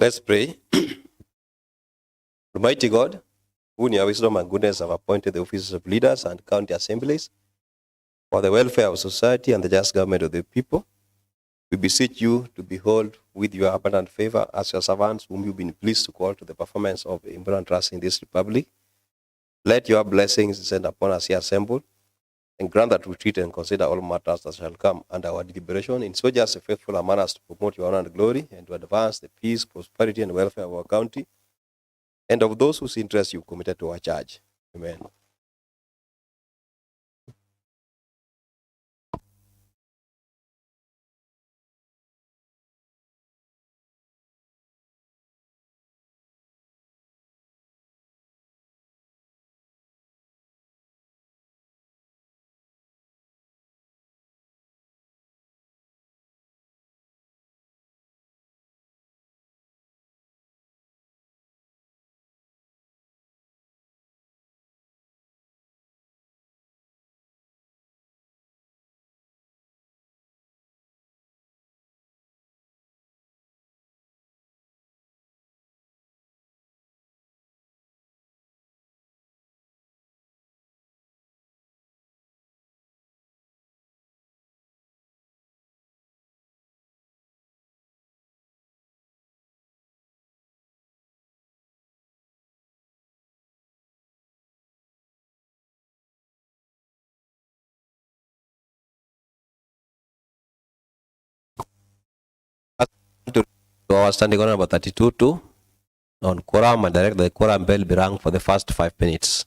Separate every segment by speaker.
Speaker 1: Let's pray. Almighty God, who in your wisdom and goodness have appointed the offices of leaders and county assemblies for the welfare of society and the just government of the people, we beseech you to behold with your abundant favor as your servants whom you've been pleased to call to the performance of important trust in this republic. Let your blessings descend upon us here assembled, and grant that we treat and consider all matters that shall come under our deliberation in so just a faithful a manner as to promote your honor and glory and to advance the peace, prosperity, and welfare of our county and of those whose interests you committed to our charge. Amen. To our standing order number 32-2 on quorum, and direct the quorum bell be rung for the first 5 minutes.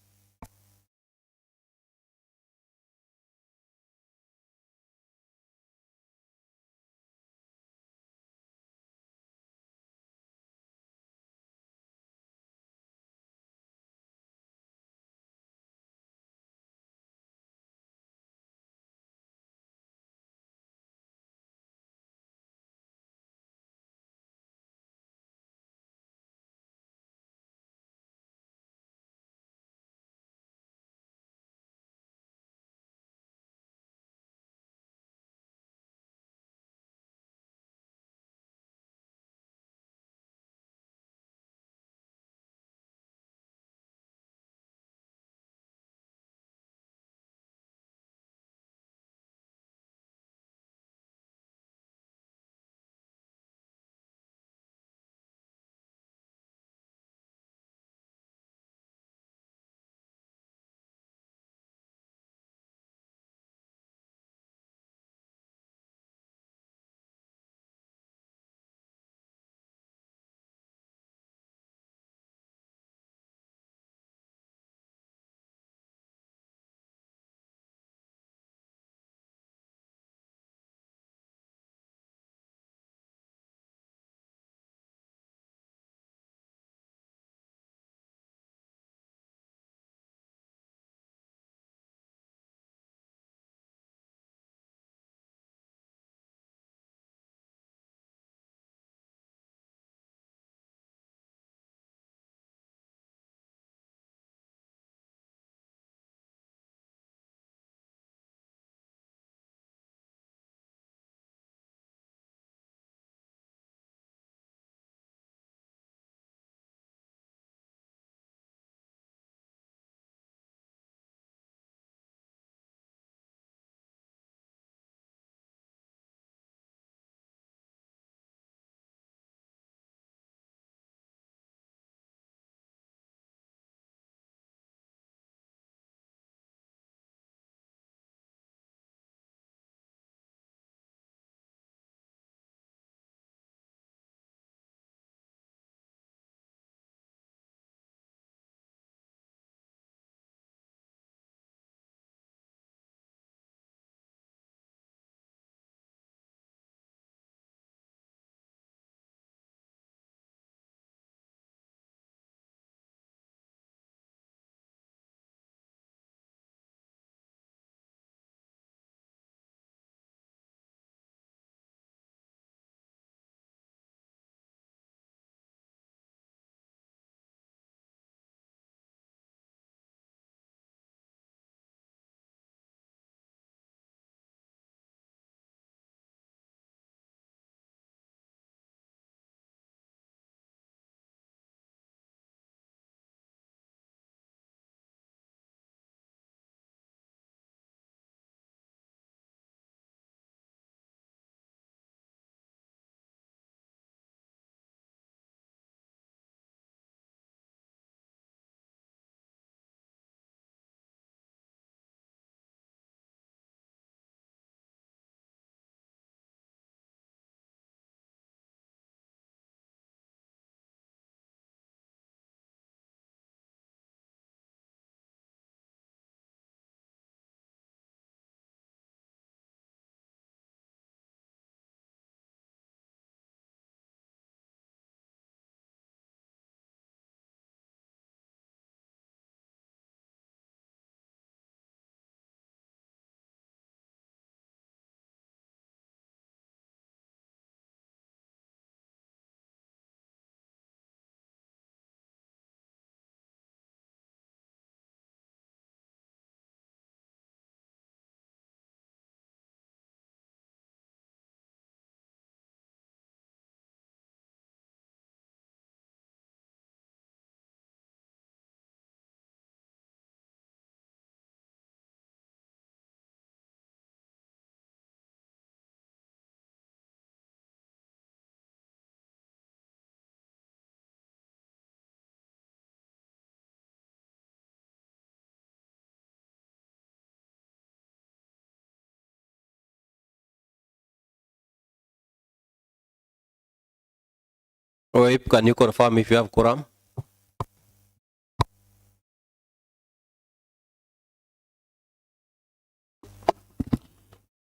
Speaker 1: Oip, can you confirm if you have quorum?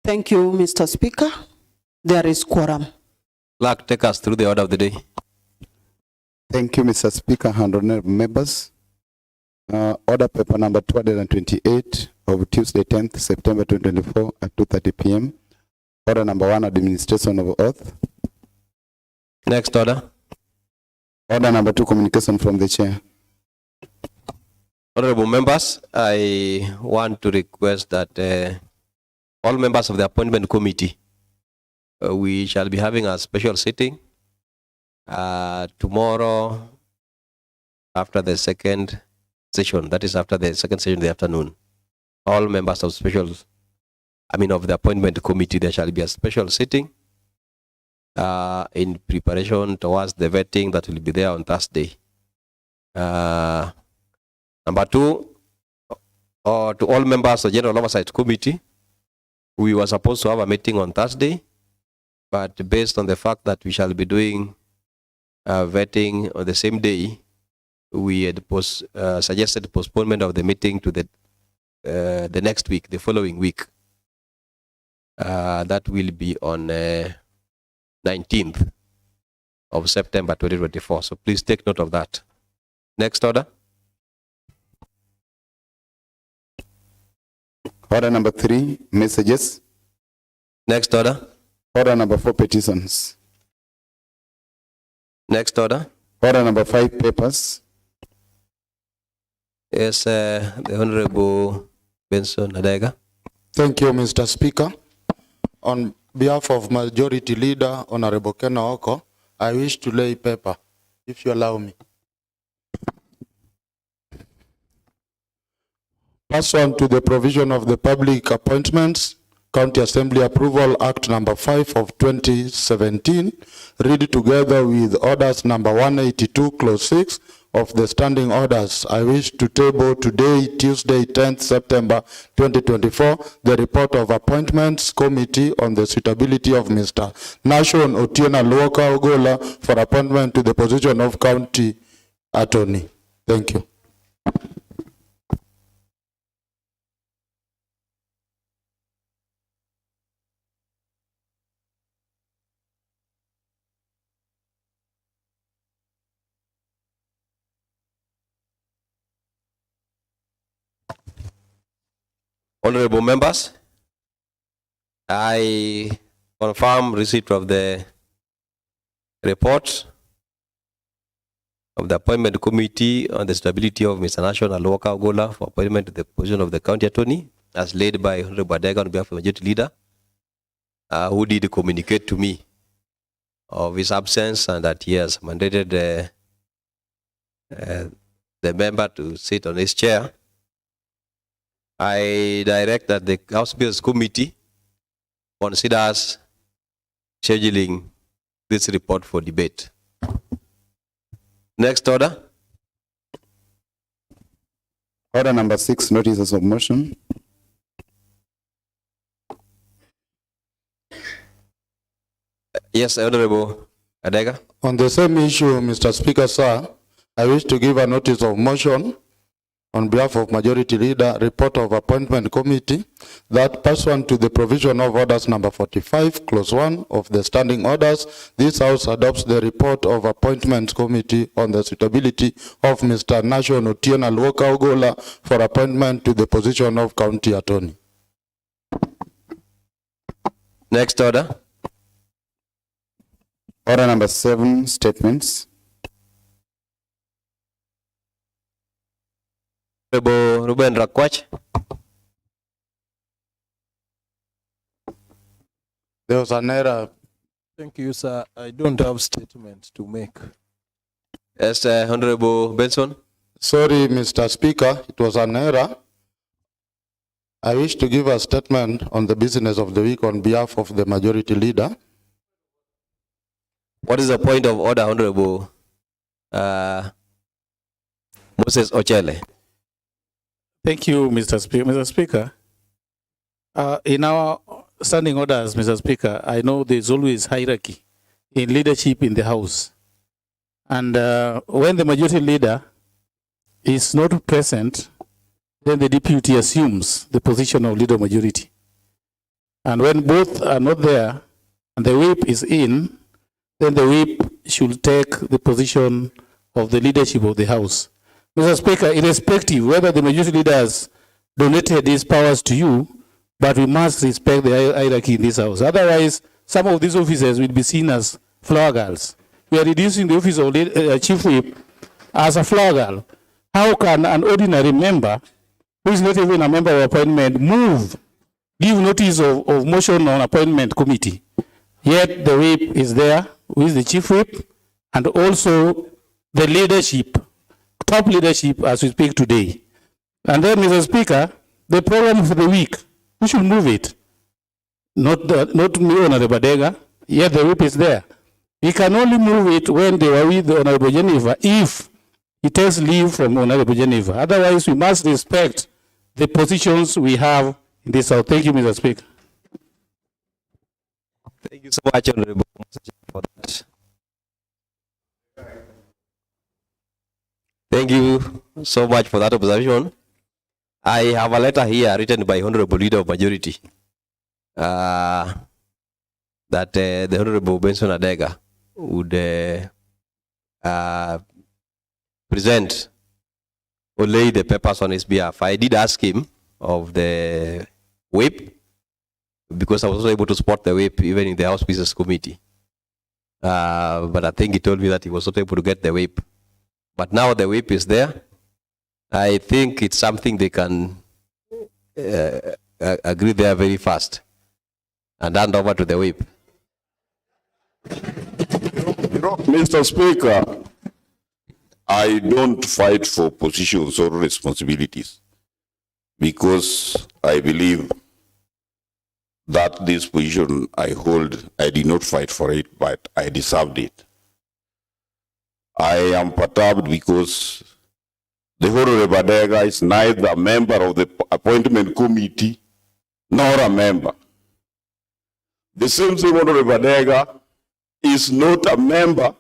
Speaker 2: Thank you, Mr. Speaker. There is quorum.
Speaker 1: Clerk, take us through the order of the day.
Speaker 3: Thank you, Mr. Speaker and honorable members. Order paper number 228 of Tuesday, 10th September 2024 at 2:30 p.m. Order number 1, administration of oath.
Speaker 1: Next order.
Speaker 3: Order number 2, communication from the chair.
Speaker 1: Honorable members, I want to request that all members of the appointment committee, we shall be having a special sitting tomorrow after the second session. That is after the second session in the afternoon. All members of of the appointment committee, there shall be a special sitting in preparation towards the vetting that will be there on Thursday. Number 2, to all members of the General Oversight Committee, we were supposed to have a meeting on Thursday, but based on the fact that we shall be doing vetting on the same day, we had suggested postponement of the meeting to the next week, the following week. That will be on 19th of September 2024. So please take note of that. Next order.
Speaker 3: Order number 3, messages.
Speaker 1: Next order.
Speaker 3: Order number 4, petitions.
Speaker 1: Next order.
Speaker 3: Order number 5, papers.
Speaker 1: Yes, the Honorable Benson Adega.
Speaker 4: Thank you, Mr. Speaker. On behalf of Majority Leader, Honorable Ken Oko, I wish to lay paper, if you allow me. Pursuant to the provision of the Public Appointments, County Assembly Approval Act number 5 of 2017, read together with orders number 182 clause 6 of the standing orders, I wish to table today, Tuesday, 10th September 2024, the report of Appointments Committee on the suitability of Mr. Nashon Otieno Luoka Ogola for appointment to the position of County Attorney. Thank you.
Speaker 1: Honorable members, I confirm receipt of the report of the appointment committee on the stability of Mr. National Walker Ogola for appointment to the position of the county attorney, as led by Honorable Adega on behalf of the majority leader, who did communicate to me of his absence and that he has mandated the member to sit on his chair. I direct that the House Bills Committee considers scheduling this report for debate. Next order.
Speaker 3: Order number 6, notices of motion.
Speaker 1: Yes, Honorable Adega.
Speaker 4: On the same issue, Mr. Speaker, sir, I wish to give a notice of motion on behalf of Majority Leader, report of Appointment Committee, that pursuant to the provision of orders number 45, clause 1 of the standing orders, this House adopts the report of Appointment Committee on the suitability of Mr. Nashon Otieno Luoka Ogola for appointment to the position of County Attorney.
Speaker 1: Next order.
Speaker 3: Order number 7, statements.
Speaker 1: Honorable Ruben Rakwach.
Speaker 4: There was an error.
Speaker 5: Thank you, sir. I don't have statement to make.
Speaker 1: Yes, Honorable Benson.
Speaker 4: Sorry, Mr. Speaker, it was an error. I wish to give a statement on the business of the week on behalf of the Majority Leader.
Speaker 1: What is the point of order, Honorable Moses Ochele?
Speaker 6: Thank you, Mr. Speaker. Mr. Speaker, in our standing orders, Mr. Speaker, I know there's always hierarchy in leadership in the House. And when the majority leader is not present, then the deputy assumes the position of leader majority. And when both are not there and the whip is in, then the whip should take the position of the leadership of the House. Mr. Speaker, irrespective whether the majority leaders donated these powers to you, but we must respect the hierarchy in this House. Otherwise, some of these officers will be seen as flower girls. We are reducing the office of chief whip as a flower girl. How can an ordinary member, who is not even a member of appointment, give notice of motion on appointment committee? Yet the whip is there with the chief whip and also the leadership, top leadership as we speak today. And then, Mr. Speaker, the program for the week, we should move it. Not me, Honorable Badega, yet the whip is there. We can only move it when they were with Honorable Jennifer if he takes leave from Honorable Jennifer. Otherwise, we must respect the positions we have in this House. Thank you, Mr. Speaker.
Speaker 1: Thank you so much, Honorable, for that. Thank you so much for that observation. I have a letter here written by Honorable Leader of Majority that the Honorable Benson Adega would present or lay the papers on his behalf. I did ask him of the whip because I was also able to spot the whip even in the House Business Committee. But I think he told me that he was not able to get the whip. But now the whip is there. I think it's something they can agree there very fast and hand over to the whip.
Speaker 7: Mr. Speaker, I don't fight for positions or responsibilities because I believe that this position I hold, I did not fight for it, but I deserved it. I am perturbed because the Honorable Badega is neither a member of the appointment committee nor a member. The same Honorable Badega is not a member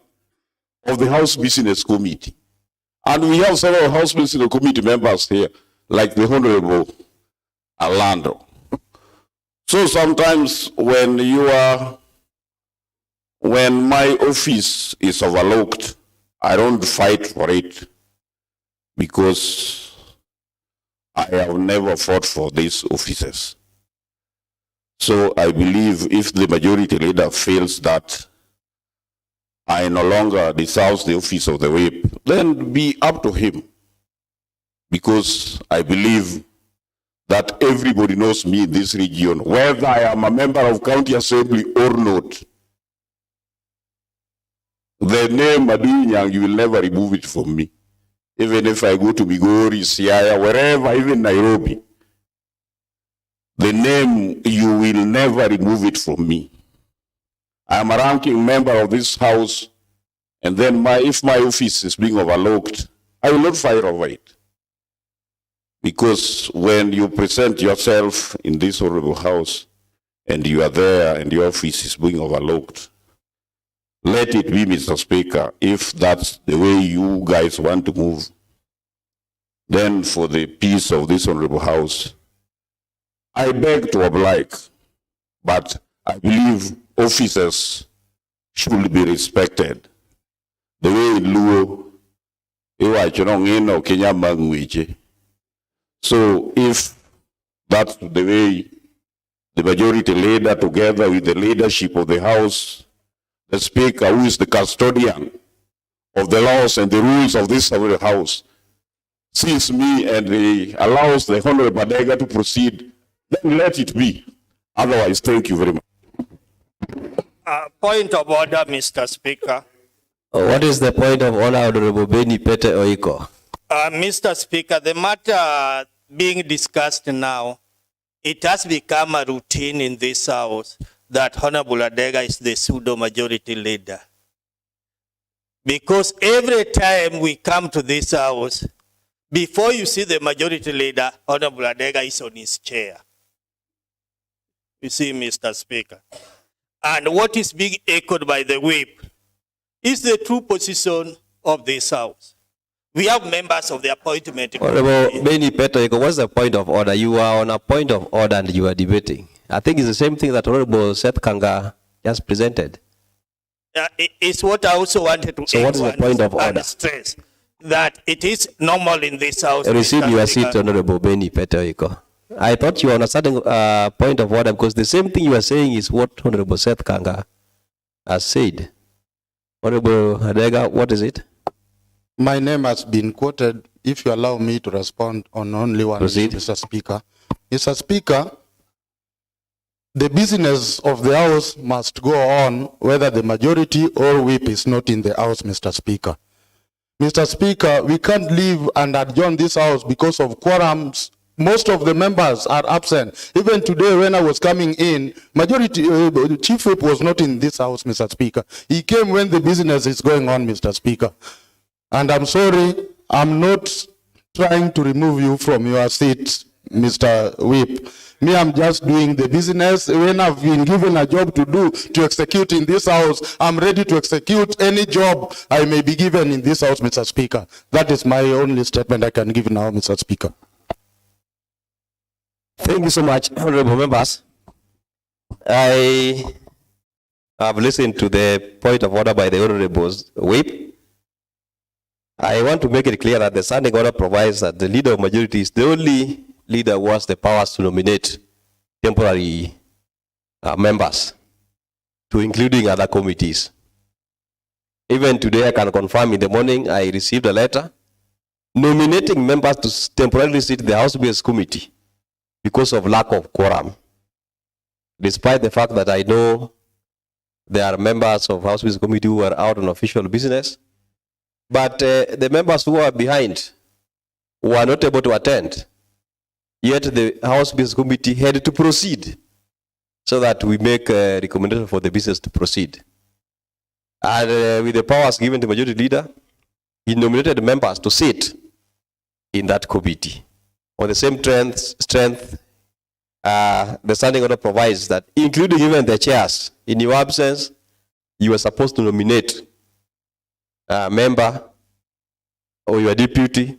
Speaker 7: of the House Business Committee. And we have several House Business Committee members here, like the Honorable Orlando. So sometimes when my office is overlooked, I don't fight for it because I have never fought for these offices. So I believe if the majority leader feels that I no longer deserve the office of the whip, then be up to him. Because I believe that everybody knows me in this region, whether I am a member of county assembly or not. The name Madunyang, you will never remove it from me. Even if I go to Migori, Siaya, wherever, even Nairobi. The name, you will never remove it from me. I am a ranking member of this house, and then if my office is being overlooked, I will not fight over it. Because when you present yourself in this honorable house, and you are there and your office is being overlooked, let it be, Mr. Speaker, if that's the way you guys want to move, then for the peace of this honorable house, I beg to oblige, but I believe officers should be respected. The way in Luo, so if that's the way the majority leader together with the leadership of the House, the Speaker, who is the custodian of the laws and the rules of this House, sees me and he allows the Honorable Badega to proceed, then let it be. Otherwise, thank you very much.
Speaker 8: Point of order, Mr. Speaker.
Speaker 1: What is the point of order, Honorable Beni Pete Oiko?
Speaker 8: Mr. Speaker, the matter being discussed now, it has become a routine in this House that Honorable Adega is the pseudo-majority leader. Because every time we come to this House, before you see the majority leader, Honorable Adega is on his chair. You see, Mr. Speaker. And what is being echoed by the whip is the true position of this house. We have members of the appointment
Speaker 1: Honorable
Speaker 8: committee.
Speaker 1: Benny Peter, what's the point of order? You are on a point of order and you are debating. I think it's the same thing that Honorable Seth Kanga just presented.
Speaker 8: It's what I also wanted to
Speaker 1: So what is the
Speaker 8: echo
Speaker 1: point of
Speaker 8: and
Speaker 1: order?
Speaker 8: stress that it is normal in this house.
Speaker 1: Receive
Speaker 8: Mr.
Speaker 1: your
Speaker 8: Speaker.
Speaker 1: seat, Honorable Benny Peter. I thought you were on a certain point of order because the same thing you are saying is what Honorable Seth Kanga has said. Honorable Adega, what is it?
Speaker 4: My name has been quoted. If you allow me to respond on only one issue,
Speaker 1: Proceed.
Speaker 4: Mr. Speaker. Mr. Speaker, the business of the House must go on whether the majority or whip is not in the House, Mr. Speaker. Mr. Speaker, we can't leave and adjourn this House because of quorums. Most of the members are absent. Even today when I was coming in, majority, Chief Whip was not in this House, Mr. Speaker. He came when the business is going on, Mr. Speaker. And I'm sorry, I'm not trying to remove you from your seat, Mr. Whip. Me, I'm just doing the business. When I've been given a job to do, to execute in this house, I'm ready to execute any job I may be given in this house, Mr. Speaker. That is my only statement I can give now, Mr. Speaker.
Speaker 1: Thank you so much, honorable members. I have listened to the point of order by the honorable whip. I want to make it clear that the standing order provides that the leader of majority is the only leader who has the powers to nominate temporary members, to including other committees. Even today, I can confirm in the morning, I received a letter nominating members to temporarily sit in the House Business Committee because of lack of quorum. Despite the fact that I know there are members of House Business Committee who are out on official business, but the members who are behind were not able to attend. Yet the House Business Committee had to proceed so that we make a recommendation for the business to proceed. And with the powers given to the majority leader, he nominated members to sit in that committee. On the same strength, the standing order provides that, including even the chairs, in your absence, you are supposed to nominate a member or your deputy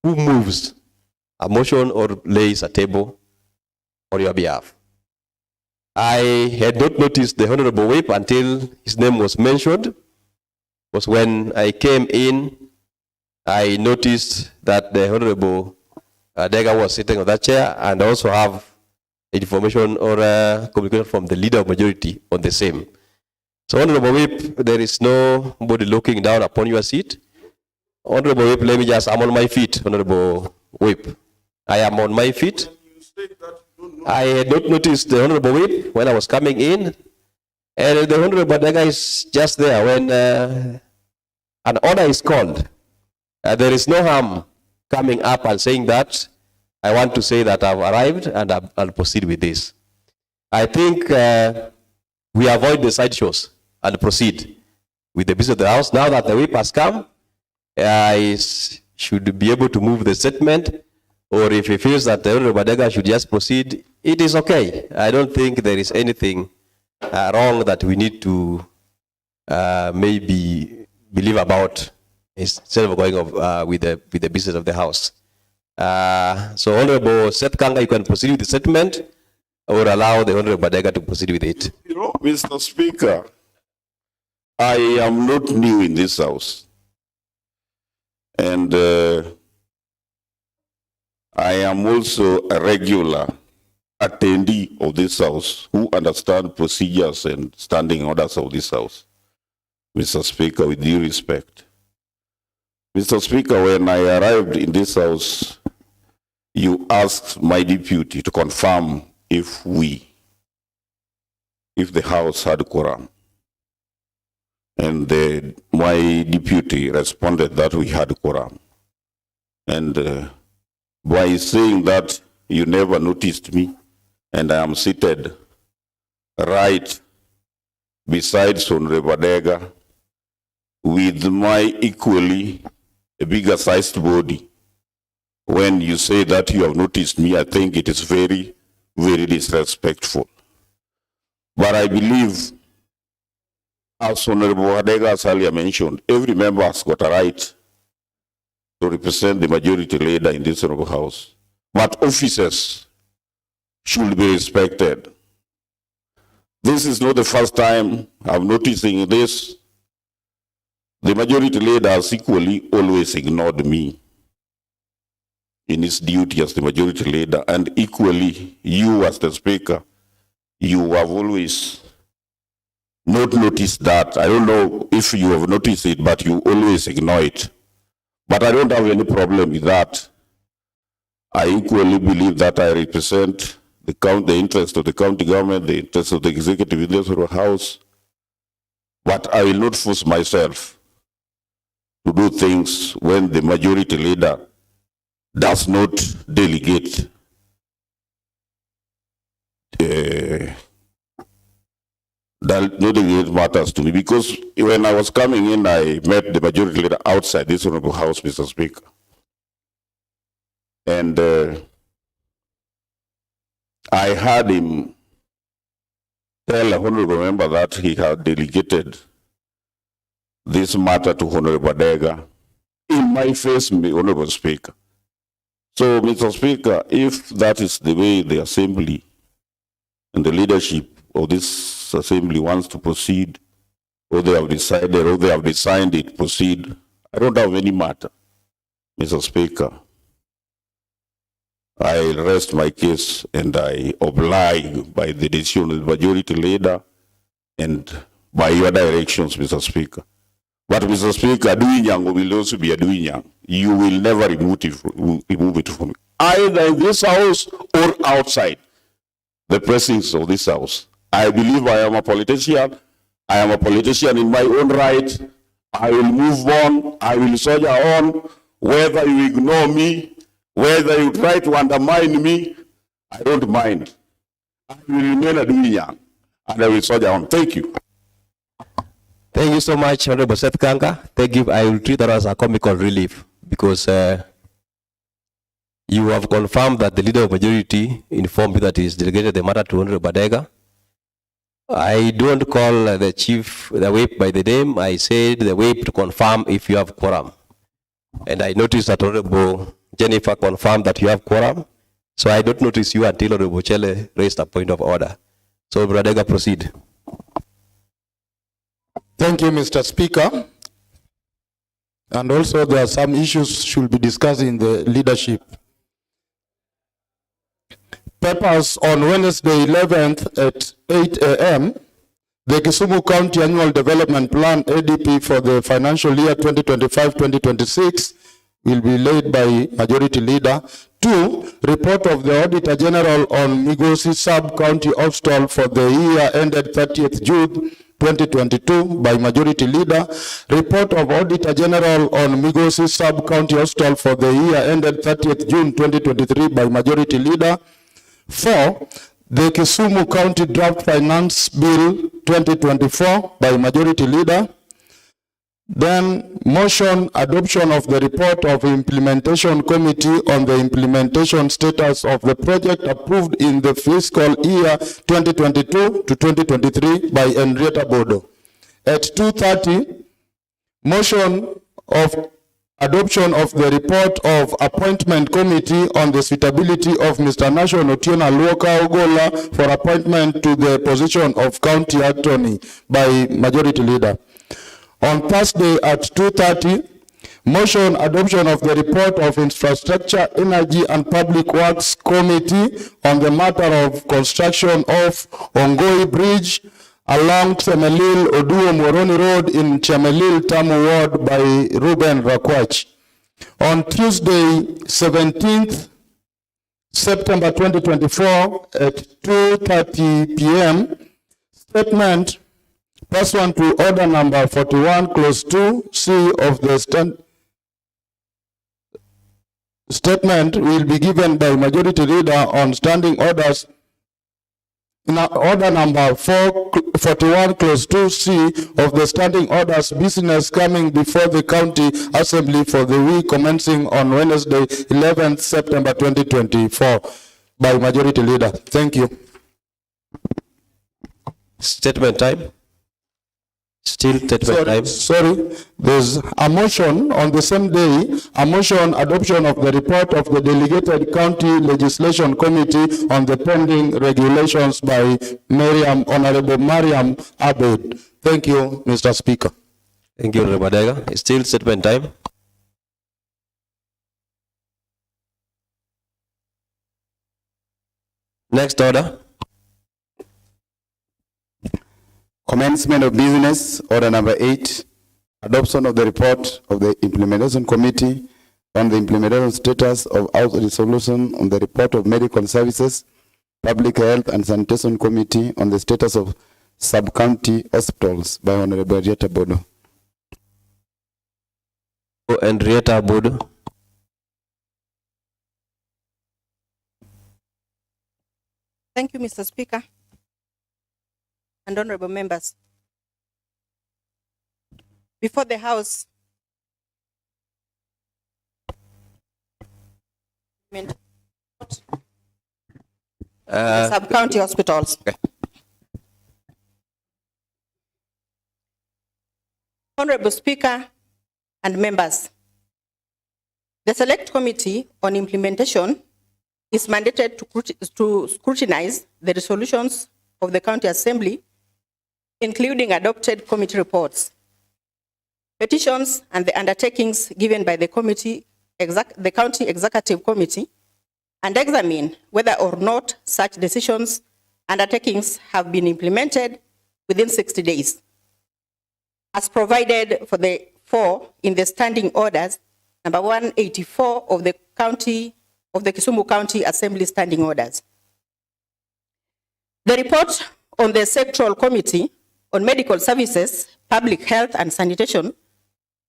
Speaker 1: who moves a motion or lays a table on your behalf. I had not noticed the Honorable Whip until his name was mentioned, because when I came in, I noticed that the Honorable Dega was sitting on that chair, and I also have information or communication from the leader of majority on the same. So, Honorable Whip, there is nobody looking down upon your seat. Honorable Whip, let me just, I'm on my feet, Honorable Whip. I am on my feet. I had not noticed the Honorable Whip when I was coming in, and the Honorable Dega is just there when an order is called. There is no harm coming up and saying that. I want to say that I've arrived and I'll proceed with this. I think we avoid the sideshows and proceed with the business of the House. Now that the whip has come, I should be able to move the statement, or if he feels that the Honorable Badega should just proceed, it is okay. I don't think there is anything wrong that we need to maybe believe about instead of going with the business of the House. So Honorable Seth Kanga, you can proceed with the statement or allow the Honorable Badega to proceed with it.
Speaker 7: You know, Mr. Speaker, I am not new in this House. And I am also a regular attendee of this House who understand procedures and standing orders of this House. Mr. Speaker, with due respect. Mr. Speaker, when I arrived in this House, you asked my deputy to confirm if the House had quorum. And my deputy responded that we had quorum. And by saying that you never noticed me, and I am seated right beside Honorable Badega with my equally a bigger sized body. When you say that you have noticed me, I think it is very, very disrespectful. But I believe As Honorable Adega earlier mentioned, every member has got a right to represent the majority leader in this honorable house. But officers should be respected. This is not the first time I'm noticing this. The majority leader has equally always ignored me in his duty as the majority leader, and equally you as the speaker, you have always not noticed that. I don't know if you have noticed it, but you always ignore it. But I don't have any problem with that. I equally believe that I represent the interest of the county government, the interest of the executive in this house. But I will not force myself to do things when the majority leader does not delegate matters to me. Because when I was coming in, I met the majority leader outside this honorable house, Mr. Speaker. And I heard him tell a honorable member that he had delegated this matter to Honorable Adega in my face, Honorable Speaker. So, Mr. Speaker, if that is the way the Assembly and the leadership of this Assembly wants to proceed, or they have decided, or they have designed it proceed, I don't have any matter, Mr. Speaker. I rest my case and I oblige by the decision of the majority leader and by your directions, Mr. Speaker. But, Mr. Speaker, doing young will also be a doing young. You will never remove it from me, either in this house or outside the precincts of this house. I believe I am a politician. I am a politician in my own right. I will move on. I will soldier on. Whether you ignore me, whether you try to undermine me, I don't mind. I will remain a doing young, and I will soldier on. Thank you.
Speaker 1: Thank you so much, Honorable Seth Kanga. Thank you. I will treat that as a comical relief because you have confirmed that the leader of majority informed you that he has delegated the matter to Honorable Adega. I don't call the chief, the whip by the name. I said the whip to confirm if you have quorum. And I noticed that Honorable Jennifer confirmed that you have quorum. So I don't notice you until Honorable Chele raised a point of order. So, Honorable Adega, proceed.
Speaker 4: Thank you, Mr. Speaker. And also there are some issues should be discussed in the leadership. Papers on Wednesday 11th at 8 a.m., the Kisumu County Annual Development Plan ADP for the financial year 2025-2026 will be laid by Majority Leader. 2, report of the Auditor General on Migosi Sub-County Hostel for the year ended 30th June 2022 by Majority Leader. Report of Auditor General on Migosi Sub-County Hostel for the year ended 30th June 2023 by Majority Leader. 4, the Kisumu County Draft Finance Bill 2024 by Majority Leader. Then motion adoption of the report of Implementation Committee on the implementation status of the project approved in the fiscal year 2022 to 2023 by Henrietta Bodo. At 2:30, motion of adoption of the report of Appointment Committee on the suitability of Mr. National Otieno Luoka Ogola for appointment to the position of County Attorney by Majority Leader. On Thursday at 2:30, motion adoption of the report of Infrastructure, Energy and Public Works Committee on the matter of construction of Ongoi Bridge along Chemelil Oduo Moroni Road in Chemelil Tamu Ward by Ruben Rakwach. On Tuesday, 17th September 2024 at 2:30 p.m., statement pursuant to order number 41, clause 2C of the statement will be given by Majority Leader on standing orders. In order number 41, clause 2C of the standing orders, business coming before the County Assembly for the week commencing on Wednesday, 11th September 2024 by Majority Leader. Thank you.
Speaker 1: Statement time. Still statement time.
Speaker 4: Sorry, there's a motion on the same day, a motion adoption of the report of the delegated county legislation committee on the pending regulations by Honorable Mariam Abed. Thank you, Mr. Speaker.
Speaker 1: Thank you, Honorable Madega. Still statement time. Next order.
Speaker 3: Commencement of business, order number 8, adoption of the report of the implementation committee on the implementation status of House resolution on the report of medical services, public health and sanitation committee on the status of sub-county hospitals by Honorable Henrietta Bodo.
Speaker 1: Henrietta Bodo.
Speaker 2: Thank you, Mr. Speaker and honorable members. Before the House, sub-county hospitals.
Speaker 1: Okay.
Speaker 2: Honorable Speaker and members, the Select Committee on Implementation is mandated to scrutinize the resolutions of the County Assembly, including adopted committee reports, petitions, and the undertakings given by the County Executive Committee, and examine whether or not such decisions and undertakings have been implemented within 60 days, as provided for in the standing orders number 184 of the Kisumu County Assembly standing orders. The report on the Sectoral Committee on Medical Services, Public Health and Sanitation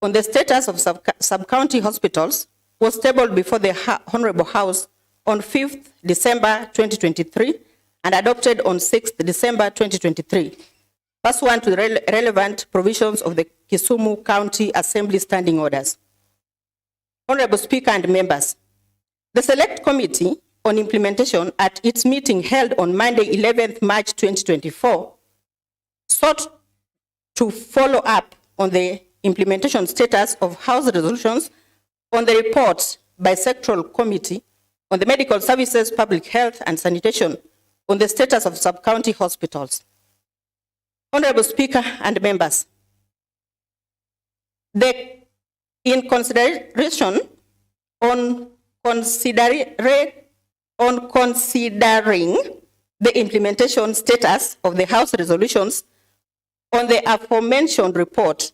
Speaker 2: on the status of sub-county hospitals was tabled before the Honorable House on 5th December 2023 and adopted on 6th December 2023, pursuant to the relevant provisions of the Kisumu County Assembly standing orders. Honorable Speaker and members, the Select Committee on Implementation at its meeting held on Monday, 11th March 2024, sought to follow up on the implementation status of House resolutions on the report by Sectoral Committee on the Medical Services, Public Health and Sanitation on the status of sub-county hospitals. Honorable Speaker and members, in considering the implementation status of the House resolutions on the aforementioned report,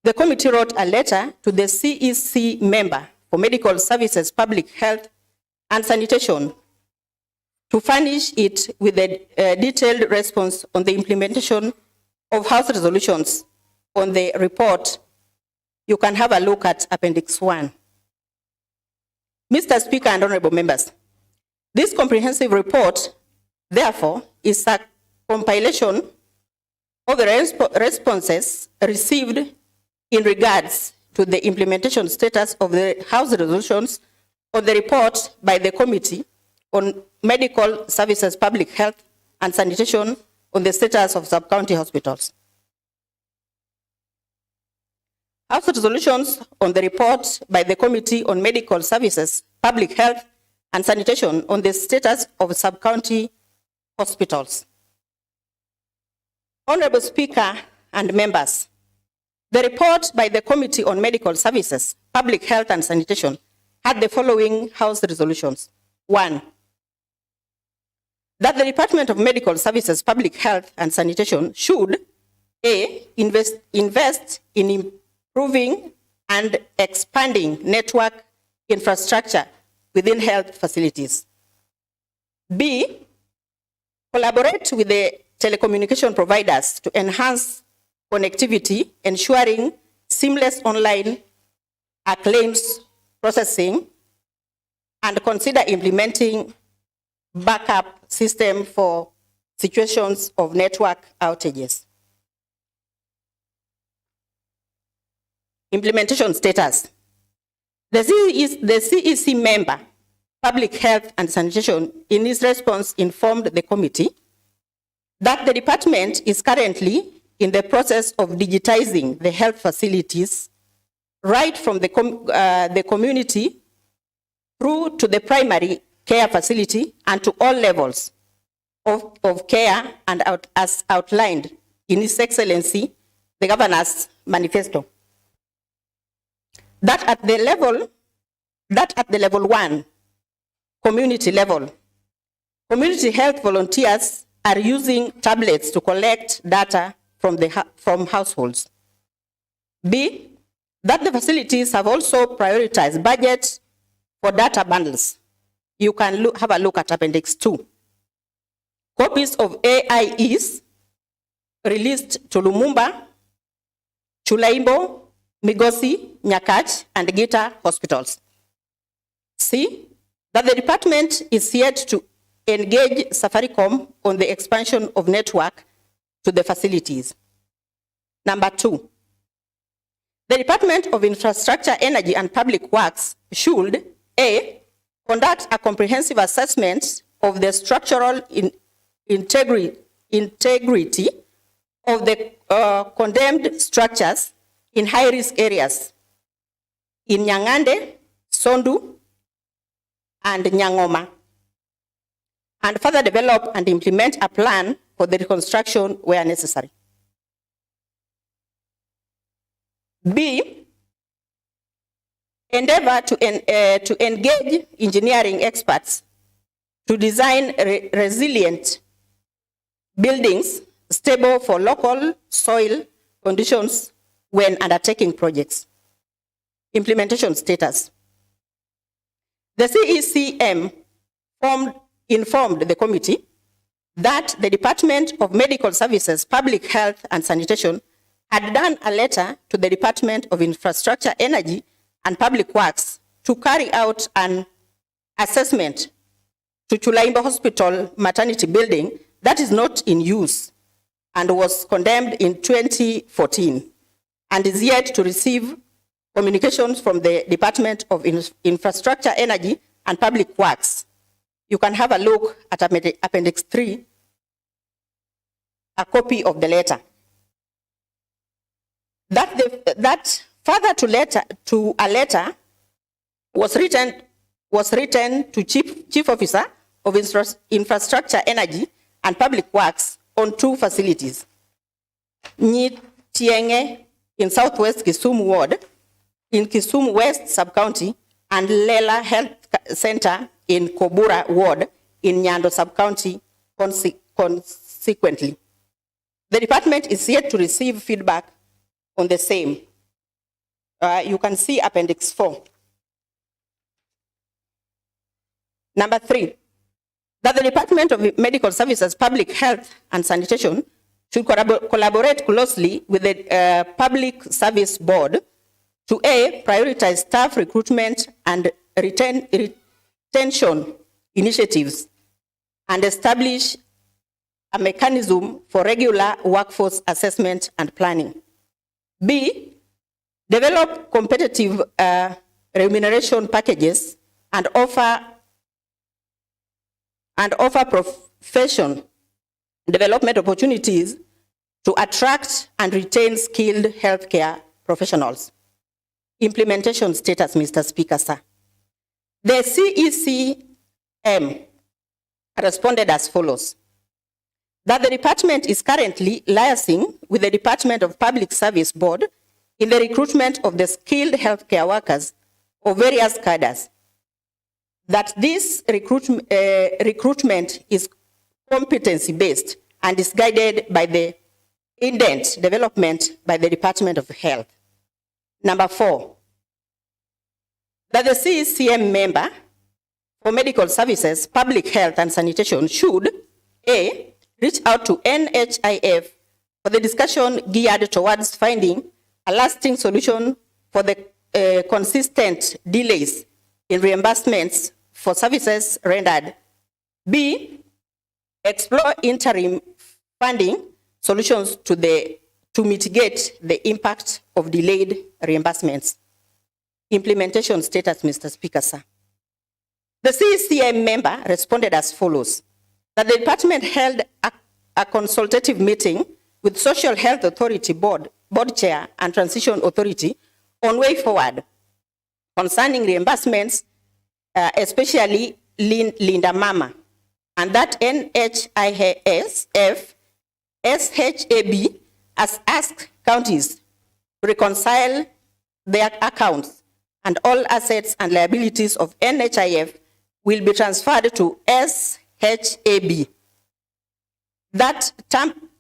Speaker 2: the committee wrote a letter to the CEC member for Medical Services, Public Health and Sanitation to furnish it with a detailed response on the implementation of House resolutions on the report. You can have a look at Appendix 1. Mr. Speaker and honorable members, this comprehensive report, therefore, is a compilation of the responses received in regards to the implementation status of the House resolutions on the report by the Committee on Medical Services, Public Health and Sanitation on the status of sub-county hospitals. House resolutions on the report by the Committee on Medical Services, Public Health and Sanitation on the status of sub-county hospitals. Honorable Speaker and members, the report by the Committee on Medical Services, Public Health and Sanitation had the following House resolutions. 1, that the Department of Medical Services, Public Health and Sanitation should A, invest in improving and expanding network infrastructure within health facilities. B, collaborate with the telecommunication providers to enhance connectivity, ensuring seamless online claims processing, and consider implementing backup system for situations of network outages. Implementation status. The CEC member, Public Health and Sanitation, in his response informed the committee that the department is currently in the process of digitizing the health facilities, right from the community through to the primary care facility and to all levels of care, and as outlined in His Excellency, the Governor's Manifesto. That at the level 1, community level, community health volunteers are using tablets to collect data from households. B, that the facilities have also prioritized budget for data bundles. You can have a look at Appendix 2. Copies of AIEs released to Lumumba, Chulaimbo, Migosi, Nyakach, and Gita hospitals. C, that the department is yet to engage Safaricom on the expansion of network to the facilities. Number 2, the Department of Infrastructure, Energy, and Public Works should A, conduct a comprehensive assessment of the structural integrity of the condemned structures in high-risk areas in Nyangande, Sondu, and Nyangoma, and further develop and implement a plan for the reconstruction where necessary. B, endeavor to engage engineering experts to design resilient buildings stable for local soil conditions when undertaking projects. Implementation status. The CECM informed the committee that the Department of Medical Services, Public Health and Sanitation had done a letter to the Department of Infrastructure, Energy and Public Works to carry out an assessment to Chulaimbo Hospital maternity building that is not in use and was condemned in 2014 and is yet to receive communications from the Department of Infrastructure, Energy and Public Works. You can have a look at Appendix 3, a copy of the letter. That further to a letter was written to Chief Officer of Infrastructure, Energy and Public Works on 2 facilities. Nyitienge in Southwest Kisumu Ward, in Kisumu West Sub-County, and Lela Health Center in Kobura Ward in Nyando Sub-County consequently. The department is yet to receive feedback on the same. You can see Appendix 4. Number 3, that the Department of Medical Services, Public Health and Sanitation should collaborate closely with the Public Service Board to A, prioritize staff recruitment and retention initiatives and establish a mechanism for regular workforce assessment and planning. B, develop competitive remuneration packages and offer profession development opportunities to attract and retain skilled healthcare professionals. Implementation status, Mr. Speaker, sir. The CECM responded as follows: that the department is currently liaising with the Department of Public Service Board in the recruitment of the skilled healthcare workers of various cadres. That this recruitment is competency-based and is guided by the indent development by the Department of Health. Number 4, that the CECM member for medical services, public health and sanitation should A, reach out to NHIF for the discussion geared towards finding a lasting solution for the consistent delays in reimbursements for services rendered. B, explore interim funding solutions to mitigate the impact of delayed reimbursements. Implementation status, Mr. Speaker, sir. The CECM member responded as follows: that the department held a consultative meeting with Social Health Authority Board Chair and Transition Authority on way forward concerning reimbursements, especially Linda Mama, and that NHISF SHAB has asked counties to reconcile their accounts, and all assets and liabilities of NHIF will be transferred to SHAB. That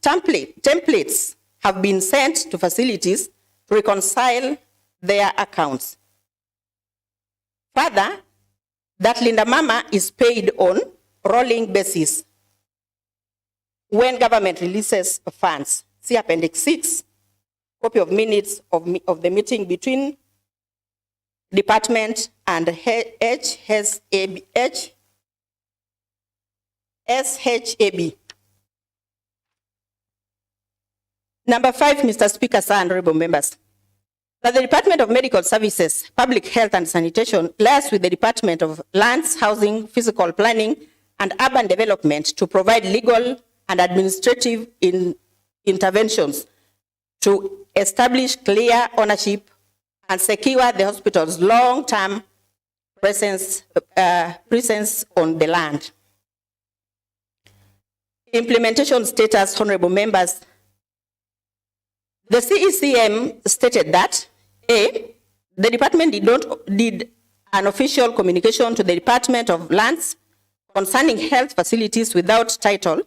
Speaker 2: templates have been sent to facilities to reconcile their accounts. Further, that Linda Mama is paid on rolling basis when government releases funds. See Appendix 6, copy of minutes of the meeting between department and SHAB. Number 5, Mr. Speaker, sir, honorable members, that the Department of Medical Services, Public Health and Sanitation liaises with the Department of Lands, Housing, Physical Planning and Urban Development to provide legal and administrative interventions to establish clear ownership and secure the hospital's long-term presence on the land. Implementation status, honorable members. The CECM stated that A, the department did an official communication to the Department of Lands concerning health facilities without title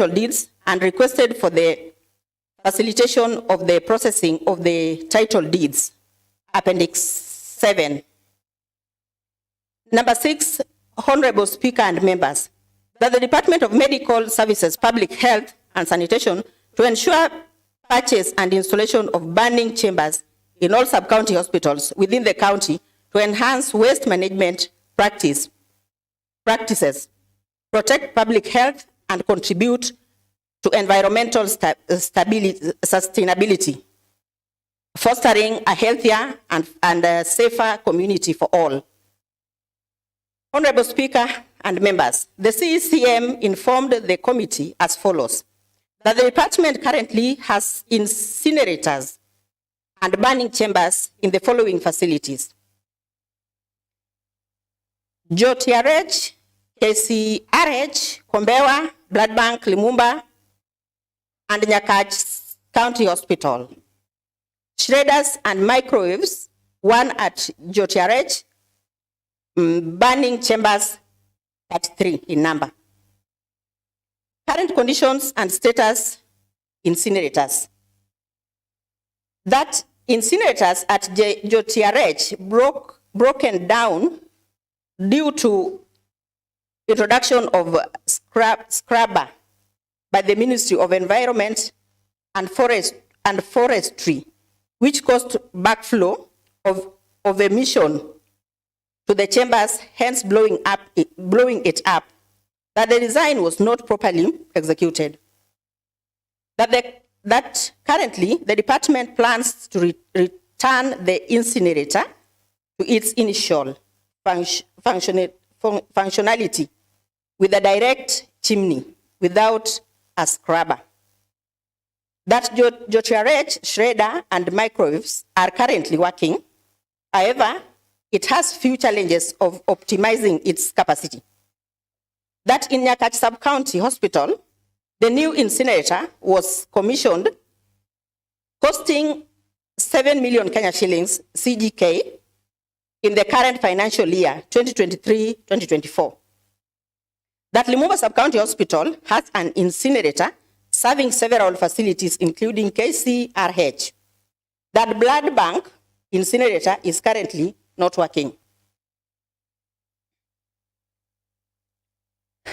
Speaker 2: deeds, and requested for the facilitation of the processing of the title deeds. Appendix 7. Number 6, honorable Speaker and members, that the Department of Medical Services, Public Health and Sanitation to ensure purchase and installation of burning chambers in all sub-county hospitals within the county to enhance waste management practices, protect public health, and contribute to environmental sustainability, fostering a healthier and a safer community for all. Honorable Speaker and members, the CECM informed the committee as follows: that the department currently has incinerators and burning chambers in the following facilities: JOTRH, KCRH, Kombewa, Blood Bank, Limumba, and Nyakach County Hospital. Shredders and microwaves, one at JOTRH, burning chambers at 3 in number. Current conditions and status incinerators. That incinerators at JOTRH broken down due to introduction of scrubber by the Ministry of Environment and Forestry, which caused backflow of emission to the chambers, hence blowing it up. That the design was not properly executed. That currently the department plans to return the incinerator to its initial functionality with a direct chimney without a scrubber. That JOTRH, shredder, and microwaves are currently working. However, it has few challenges of optimizing its capacity. That in Nyakach Sub-County Hospital, the new incinerator was commissioned, costing 7 million Kenya shillings CGK in the current financial year, 2023-2024. That Limumba Sub-County Hospital has an incinerator serving several facilities, including KCRH. That Blood Bank incinerator is currently not working.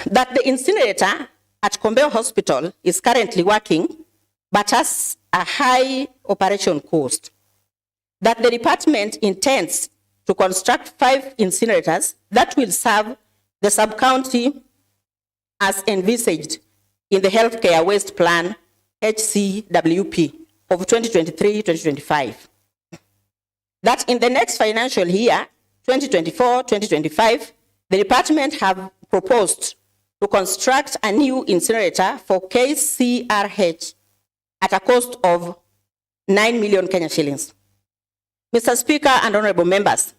Speaker 2: That the incinerator at Kombewa Hospital is currently working, but has a high operation cost. That the department intends to construct 5 incinerators that will serve the sub-county as envisaged in the Healthcare Waste Plan, HCWP, of 2023-2025. That in the next financial year, 2024-2025, the department have proposed to construct a new incinerator for KCRH at a cost of 9 million Kenya shillings. Mr. Speaker and honorable members,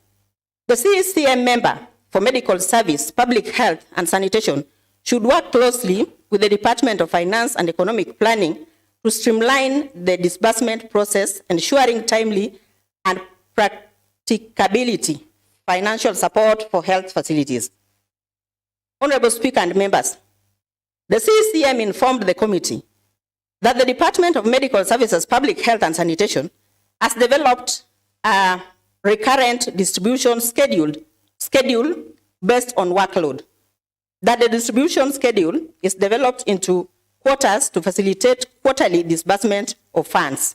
Speaker 2: the CECM member for Medical Service, Public Health and Sanitation should work closely with the Department of Finance and Economic Planning to streamline the disbursement process, ensuring timely and practicability financial support for health facilities. Honorable Speaker and members, the CECM informed the committee that the Department of Medical Services, Public Health and Sanitation has developed a recurrent distribution schedule based on workload. That the distribution schedule is developed into quarters to facilitate quarterly disbursement of funds.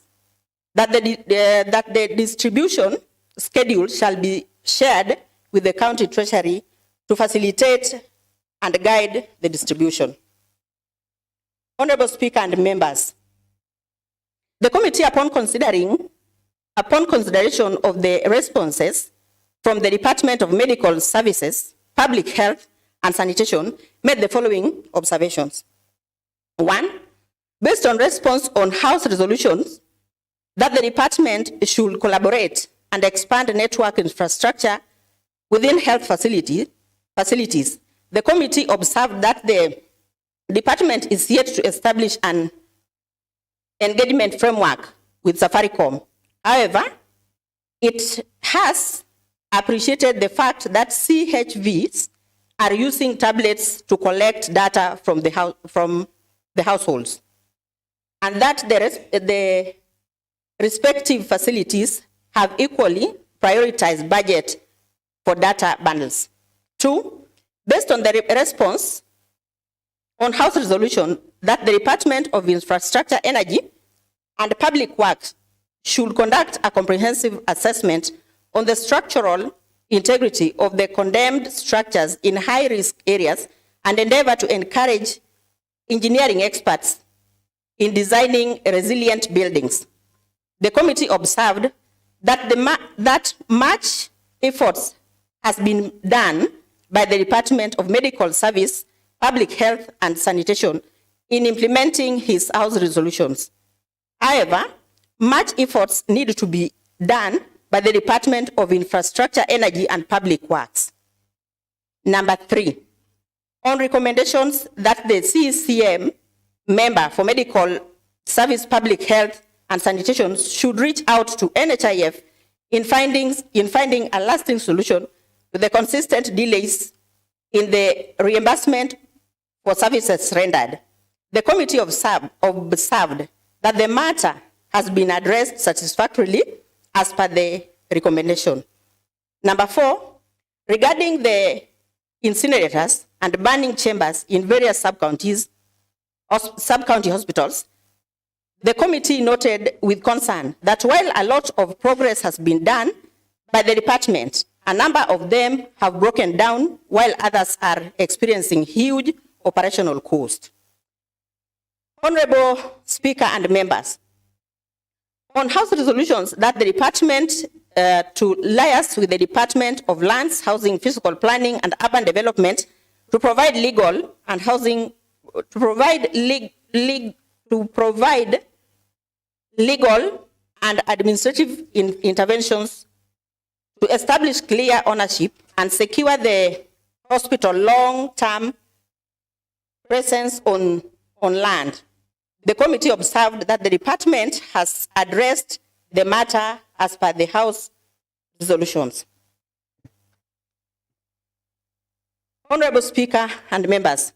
Speaker 2: That the distribution schedule shall be shared with the county treasury to facilitate and guide the distribution. Honorable Speaker and members, the committee, upon consideration of the responses from the Department of Medical Services, Public Health and Sanitation, made the following observations. 1, based on response on House resolutions that the department should collaborate and expand network infrastructure within health facilities, the committee observed that the department is yet to establish an engagement framework with Safaricom. However, it has appreciated the fact that CHVs are using tablets to collect data from the households, and that the respective facilities have equally prioritized budget for data bundles. 2, based on the response on House resolution that the Department of Infrastructure, Energy and Public Works should conduct a comprehensive assessment on the structural integrity of the condemned structures in high-risk areas and endeavor to encourage engineering experts in designing resilient buildings. The committee observed that much efforts has been done by the Department of Medical Service, Public Health and Sanitation in implementing his House resolutions. However, much efforts need to be done by the Department of Infrastructure, Energy and Public Works. Number 3, on recommendations that the CECM member for Medical Service, Public Health and Sanitation should reach out to NHIF in finding a lasting solution to the consistent delays in the reimbursement for services rendered. The committee observed that the matter has been addressed satisfactorily as per the recommendation. Number 4, regarding the incinerators and burning chambers in various sub-county hospitals, the committee noted with concern that while a lot of progress has been done by the department, a number of them have broken down while others are experiencing huge operational cost. Honorable Speaker and members, on House resolutions that the department to liaise with the Department of Lands, Housing, Physical Planning and Urban Development to provide legal and housing, legal and administrative interventions to establish clear ownership and secure the hospital long-term presence on land. The committee observed that the department has addressed the matter as per the House resolutions. Honorable Speaker and members,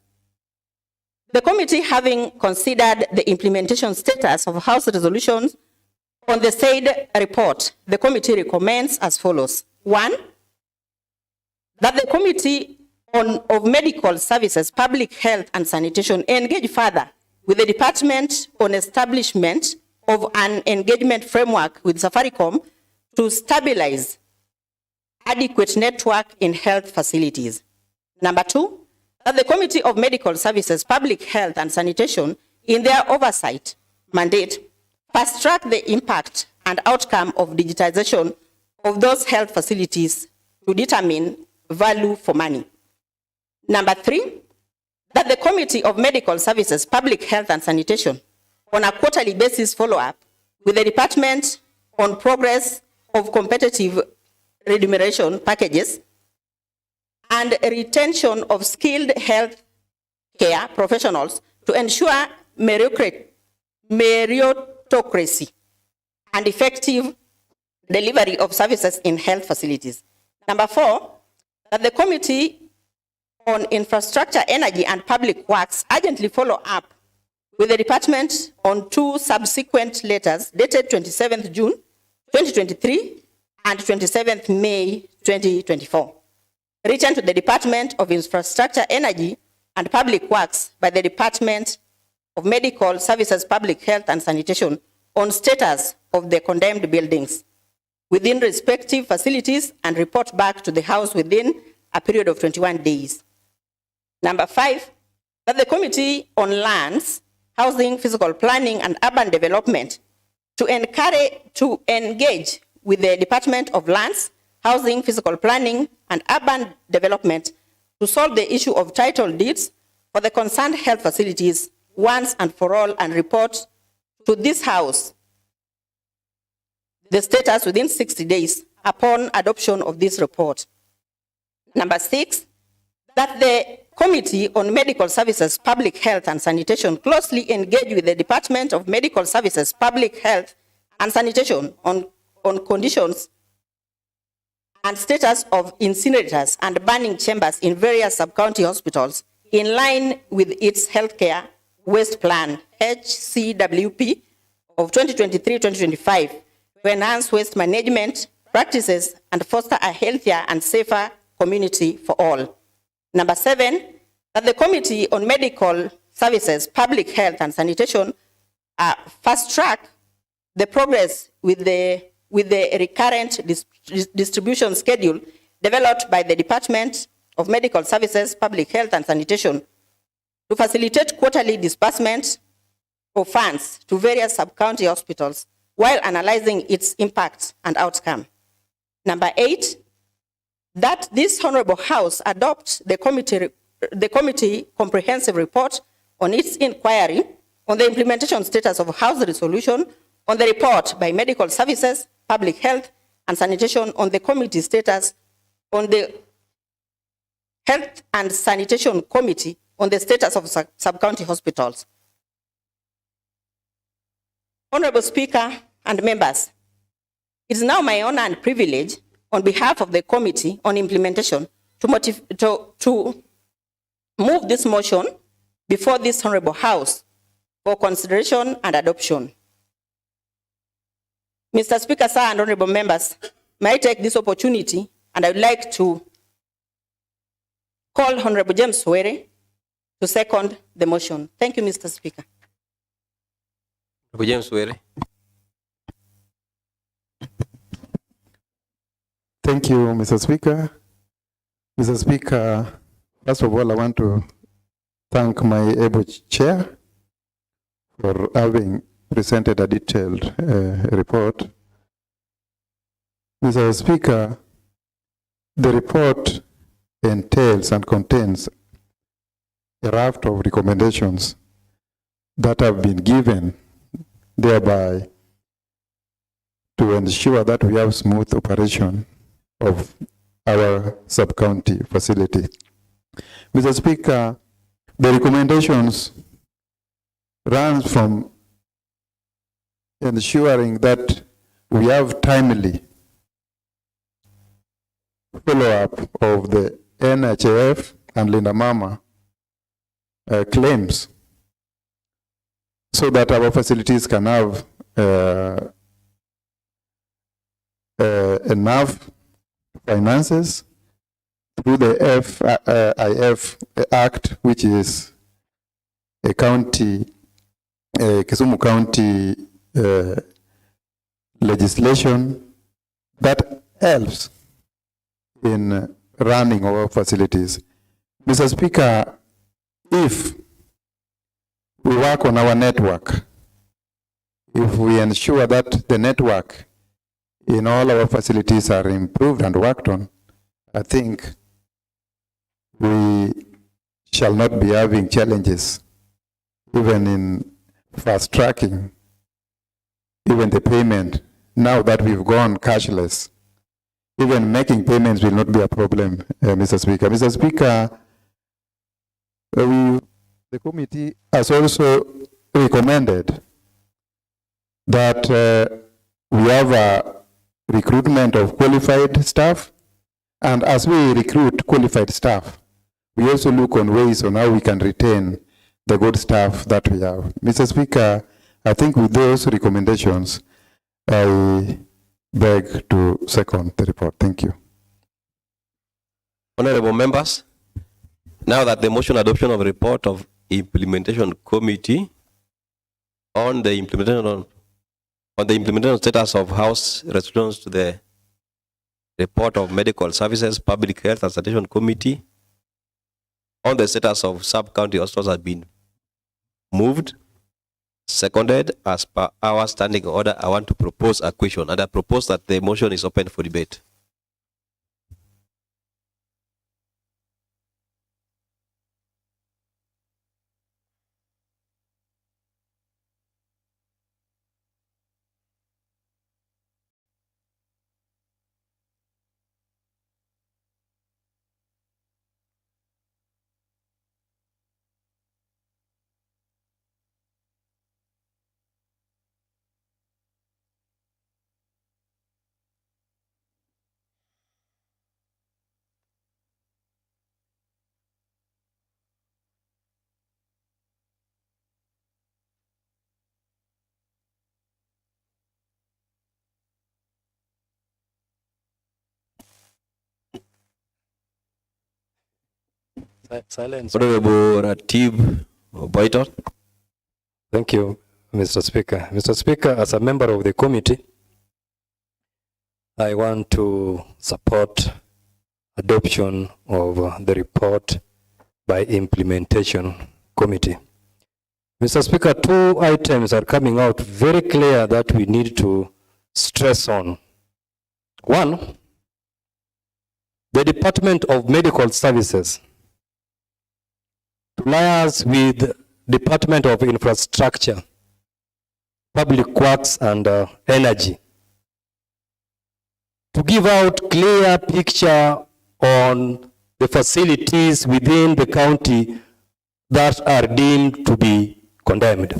Speaker 2: the committee, having considered the implementation status of House resolutions on the said report, the committee recommends as follows. 1, that the Committee of Medical Services, Public Health and Sanitation engage further with the department on establishment of an engagement framework with Safaricom to stabilize adequate network in health facilities. Number 2, that the Committee of Medical Services, Public Health and Sanitation, in their oversight mandate, fast-track the impact and outcome of digitization of those health facilities to determine value for money. Number 3, that the Committee of Medical Services, Public Health and Sanitation on a quarterly basis follow-up with the department on progress of competitive remuneration packages and retention of skilled health care professionals to ensure meritocracy and effective delivery of services in health facilities. Number 4, that the Committee on Infrastructure, Energy and Public Works urgently follow up with the department on 2 subsequent letters dated 27th June 2023 and 27th May 2024, written to the Department of Infrastructure, Energy and Public Works by the Department of Medical Services, Public Health and Sanitation on status of the condemned buildings within respective facilities and report back to the House within a period of 21 days. Number 5, that the Committee on Lands, Housing, Physical Planning and Urban Development to engage with the Department of Lands, Housing, Physical Planning and Urban Development to solve the issue of title deeds for the concerned health facilities once and for all and report to this House the status within 60 days upon adoption of this report. Number 6, that the Committee on Medical Services, Public Health and Sanitation closely engage with the Department of Medical Services, Public Health and Sanitation on conditions and status of incinerators and burning chambers in various sub-county hospitals in line with its healthcare waste plan, HCWP, of 2023-2025, to enhance waste management practices and foster a healthier and safer community for all. Number 7, that the Committee on Medical Services, Public Health and Sanitation fast track the progress with the recurrent distribution schedule developed by the Department of Medical Services, Public Health and Sanitation to facilitate quarterly disbursement of funds to various sub-county hospitals while analyzing its impact and outcome. Number 8, that this Honorable House adopts the committee comprehensive report on its inquiry on the implementation status of House resolution, on the report by Medical Services, Public Health and Sanitation on the committee status, on the Health and Sanitation Committee on the status of sub-county hospitals. Honorable Speaker and members, it is now my honor and privilege on behalf of the Committee on Implementation to move this motion before this Honorable House for consideration and adoption. Mr. Speaker, sir, and honorable members, may I take this opportunity and I would like to call Honorable James Were to second the motion. Thank you, Mr. Speaker.
Speaker 1: Honorable James Were.
Speaker 3: Thank you, Mr. Speaker. Mr. Speaker, first of all, I want to thank my able chair for having presented a detailed report. Mr. Speaker, the report entails and contains a raft of recommendations that have been given, thereby to ensure that we have smooth operation of our sub-county facility. Mr. Speaker, the recommendations run from ensuring that we have timely follow-up of the NHIF and Linda Mama claims so that our facilities can have enough finances through the FIF Act, which is a county, Kisumu County legislation that helps in running our facilities. Mr. Speaker, if we work on our network, if we ensure that the network in all our facilities are improved and worked on, I think we shall not be having challenges even in fast tracking even the payment. Now that we've gone cashless, even making payments will not be a problem, Mr. Speaker. Mr. Speaker, the committee has also recommended that we have a recruitment of qualified staff, and as we recruit qualified staff, we also look on ways on how we can retain the good staff that we have. Mr. Speaker, I think with those recommendations, I beg to second the report. Thank you.
Speaker 1: Honorable members, now that the motion adoption of report of implementation committee on the implementation status of House resolutions to the report of medical services, public health and sanitation committee on the status of sub-county hospitals has been moved, seconded. As per our standing order, I want to propose a question, and I propose that the motion is open for debate.
Speaker 9: Silence.
Speaker 1: Honorable Ratib Boyton.
Speaker 9: Thank you, Mr. Speaker. Mr. Speaker, as a member of the committee, I want to support adoption of the report by implementation committee. Mr. Speaker, two items are coming out very clear that we need to stress on. One, the Department of Medical Services to liaise with Department of Infrastructure, Public Works and Energy to give out clear picture on the facilities within the county that are deemed to be condemned.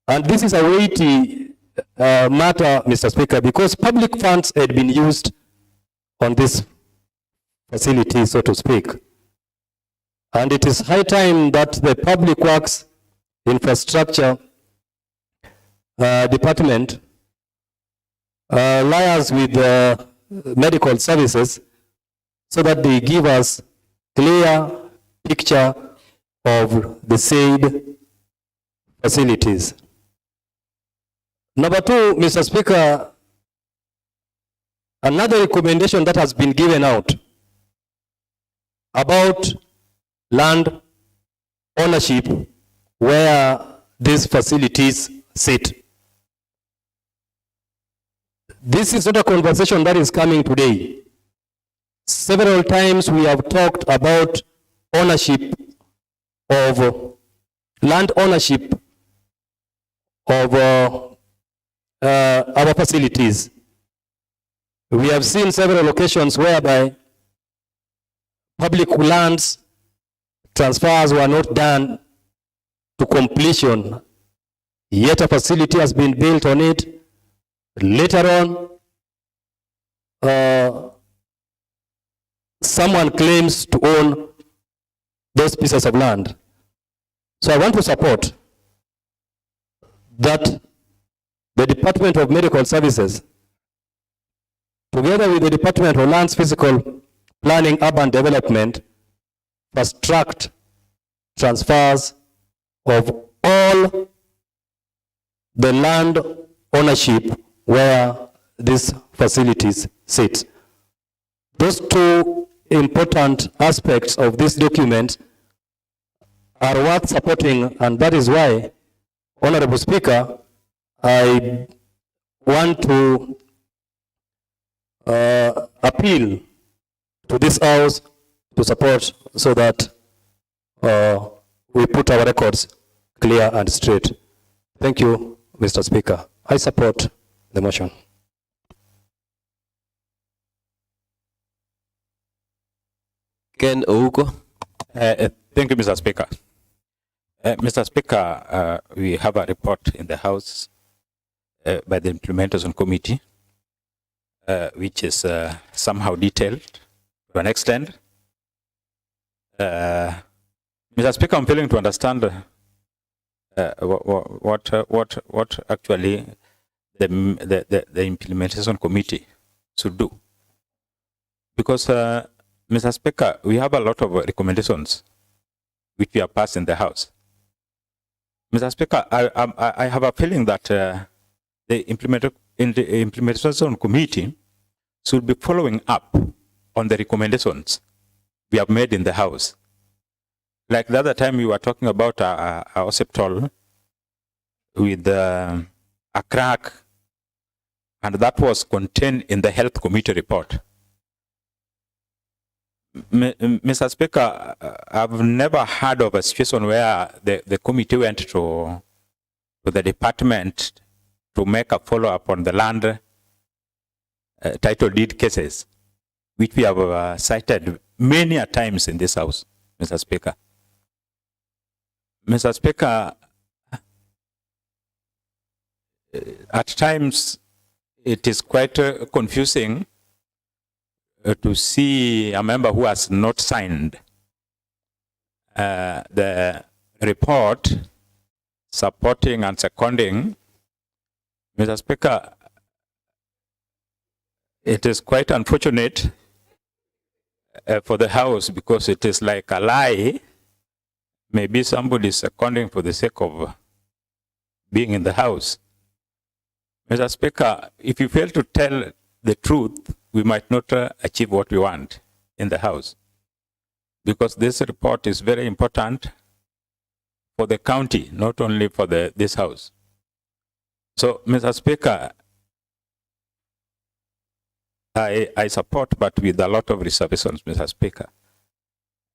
Speaker 9: And this is a weighty matter, Mr. Speaker, because public funds had been used on this facility, so to speak. And it is high time that the Public Works Infrastructure Department liaise with medical services so that they give us clear picture of the said facilities. Number two, Mr. Speaker, another recommendation that has been given out about land ownership where these facilities sit. This is not a conversation that is coming today. Several times we have talked about ownership of land ownership of our facilities. We have seen several locations whereby public lands transfers were not done to completion, yet a facility has been built on it. Later on, someone claims to own those pieces of land. So I want to support that the Department of Medical Services, together with the Department of Lands, Physical Planning, Urban Development, fast-tracked transfers of all the land ownership where these facilities sit. Those two important aspects of this document are worth supporting, and that is why, Honorable Speaker, I want to appeal to this House to support so that we put our records clear and straight. Thank you, Mr. Speaker. I support the motion.
Speaker 1: Ken Ouko.
Speaker 10: Thank you, Mr. Speaker. Mr. Speaker, we have a report in the House by the Implementation Committee, which is somehow detailed to an extent. Mr. Speaker, I'm failing to understand what actually the Implementation Committee should do. Because, Mr. Speaker, we have a lot of recommendations which we have passed in the House. Mr. Speaker, I have a feeling that the Implementation Committee should be following up on the recommendations we have made in the House. Like the other time we were talking about a hospital with a crack, and that was contained in the Health Committee report. Mr. Speaker, I've never heard of a situation where the committee went to the department to make a follow-up on the land title deed cases, which we have cited many a times in this House, Mr. Speaker. Mr. Speaker, at times it is quite confusing to see a member who has not signed the report supporting and seconding. Mr. Speaker, it is quite unfortunate for the House, because it is like a lie. Maybe somebody is seconding for the sake of being in the House. Mr. Speaker, if you fail to tell the truth, we might not achieve what we want in the House, because this report is very important for the county, not only for this House. So, Mr. Speaker, I support, but with a lot of reservations, Mr. Speaker.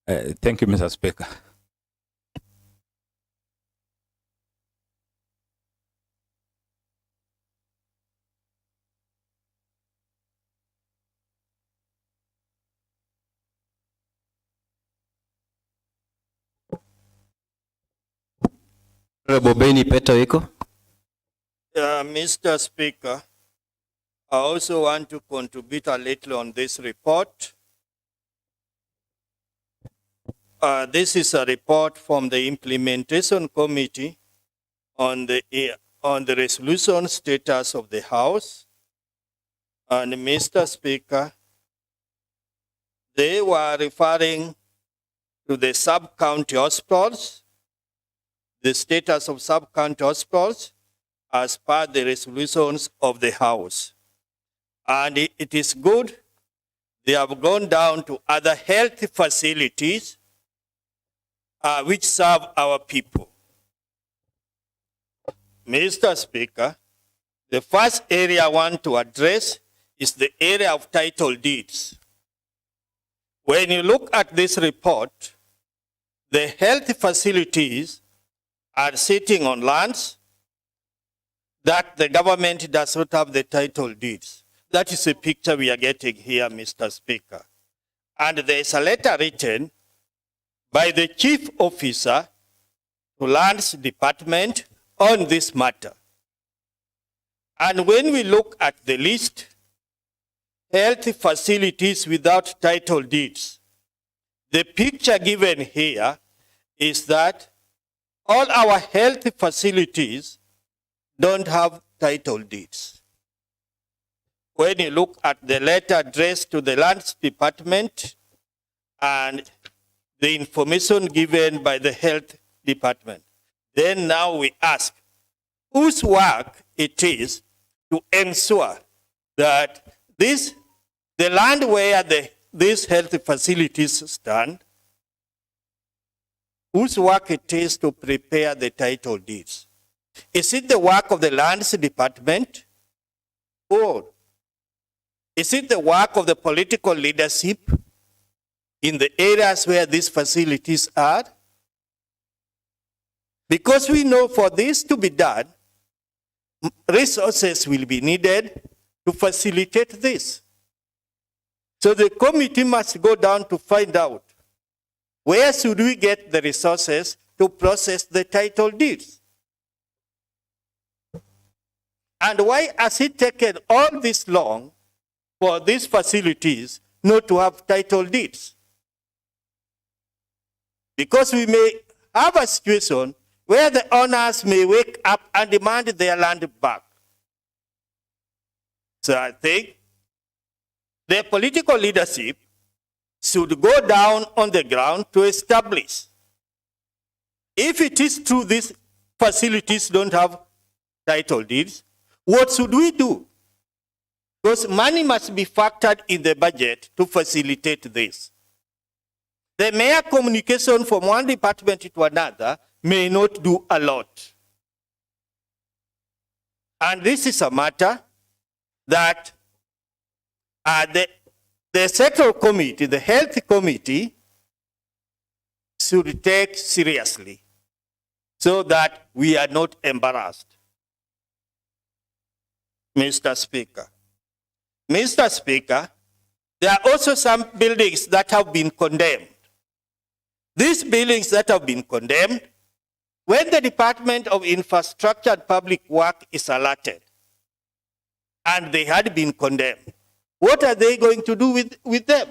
Speaker 10: Thank you, Mr. Speaker.
Speaker 8: Mr. Speaker, I also want to contribute a little on this report. This is a report from the Implementation Committee on the resolution status of the House. And Mr. Speaker, they were referring to the sub-county hospitals, the status of sub-county hospitals as per the resolutions of the House. And it is good they have gone down to other health facilities which serve our people. Mr. Speaker, the first area I want to address is the area of title deeds. When you look at this report, the health facilities are sitting on lands that the government does not have the title deeds. That is a picture we are getting here, Mr. Speaker. And there is a letter written by the chief officer to Lands Department on this matter. And when we look at the list, health facilities without title deeds, the picture given here is that all our health facilities don't have title deeds. When you look at the letter addressed to the Lands Department and the information given by the Health Department, then now we ask, whose work it is to ensure that the land where these health facilities stand, whose work it is to prepare the title deeds? Is it the work of the Lands Department, or is it the work of the political leadership in the areas where these facilities are? Because we know for this to be done, resources will be needed to facilitate this. So the committee must go down to find out where should we get the resources to process the title deeds. And why has it taken all this long for these facilities not to have title deeds? Because we may have a situation where the owners may wake up and demand their land back. So I think the political leadership should go down on the ground to establish. If it is true these facilities don't have title deeds, what should we do? Because money must be factored in the budget to facilitate this. The mere communication from one department to another may not do a lot. And this is a matter that the Central Committee, the Health Committee, should take seriously so that we are not embarrassed. Mr. Speaker. Mr. Speaker, there are also some buildings that have been condemned. These buildings that have been condemned, when the Department of Infrastructure and Public Work is alerted, and they had been condemned, what are they going to do with them?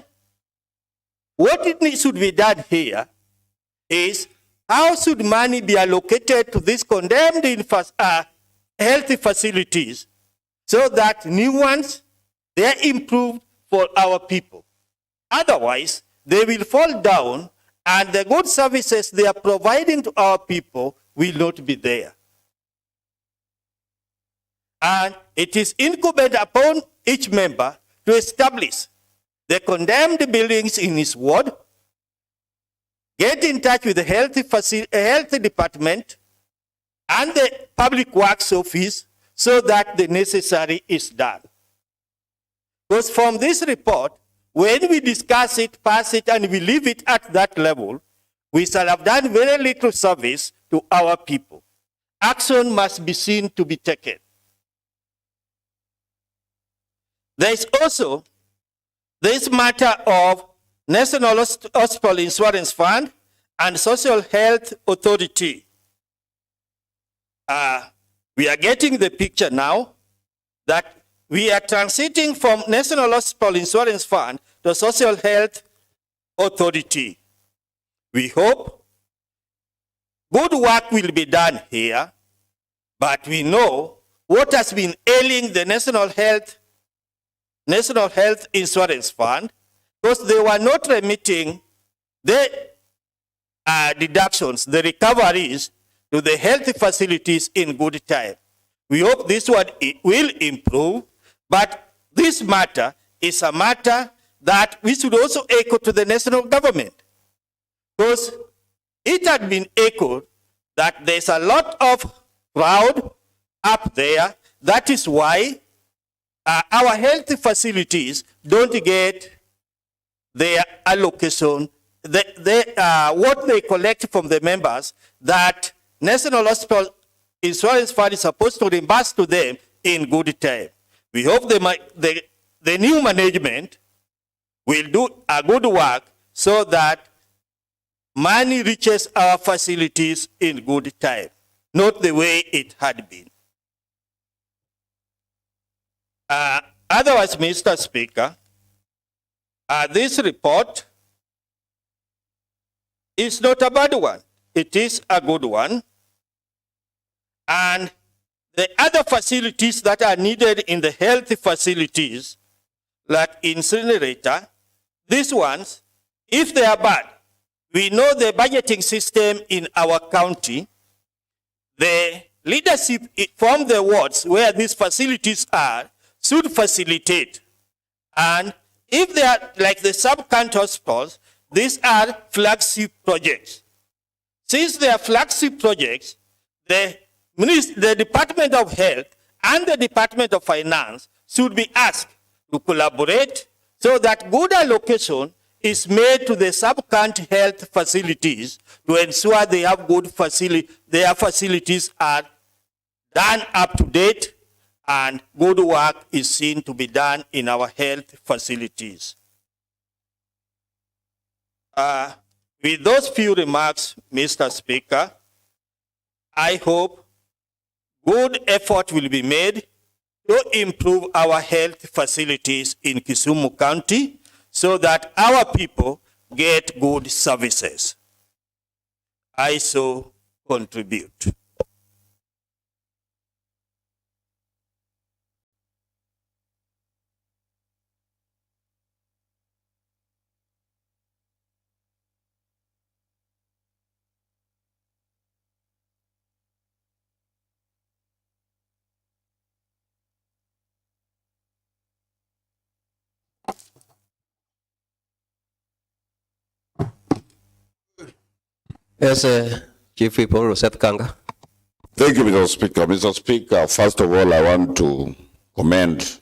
Speaker 8: What should be done here is, how should money be allocated to these condemned health facilities so that new ones, they are improved for our people. Otherwise, they will fall down and the good services they are providing to our people will not be there. And it is incumbent upon each member to establish the condemned buildings in his ward, get in touch with the health department and the public works office so that the necessary is done. Because from this report, when we discuss it, pass it, and we leave it at that level, we shall have done very little service to our people. Action must be seen to be taken. There is also this matter of National Hospital Insurance Fund and Social Health Authority. We are getting the picture now that we are transiting from National Hospital Insurance Fund to Social Health Authority. We hope good work will be done here, but we know what has been ailing the National Health Insurance Fund, because they were not remitting the deductions, the recoveries to the health facilities in good time. We hope this one will improve, but this matter is a matter that we should also echo to the national government, because it had been echoed that there's a lot of crowd up there. That is why our health facilities don't get their allocation, what they collect from the members that National Hospital Insurance Fund is supposed to reimburse to them in good time. We hope the new management will do a good work so that money reaches our facilities in good time, not the way it had been. Otherwise, Mr. Speaker, this report is not a bad one. It is a good one. And the other facilities that are needed in the health facilities, like incinerator, these ones, if they are bad, we know the budgeting system in our county, the leadership from the wards where these facilities are should facilitate. And if they are like the sub-county hospitals, these are flagship projects. Since they are flagship projects, the Department of Health and the Department of Finance should be asked to collaborate so that good allocation is made to the sub-county health facilities to ensure they have good their facilities are done up to date and good work is seen to be done in our health facilities. With those few remarks, Mr. Speaker, I hope good effort will be made to improve our health facilities in Kisumu County so that our people get good services. I so contribute.
Speaker 1: Yes, Chief Whip Rosette Kanga.
Speaker 7: Thank you, Mr. Speaker. Mr. Speaker, first of all, I want to commend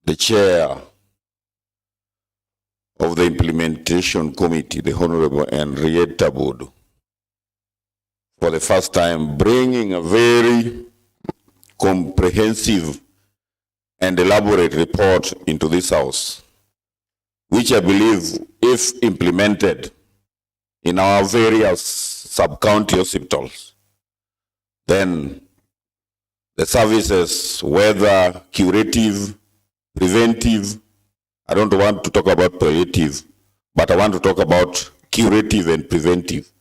Speaker 7: the chair of the Implementation Committee, the Honorable Henrietta Bodo, for the first time bringing a very comprehensive and elaborate report into this House, which I believe, if implemented in our various sub-county hospitals, then the services, whether curative, preventive, I don't want to talk about palliative, but I want to talk about curative and preventive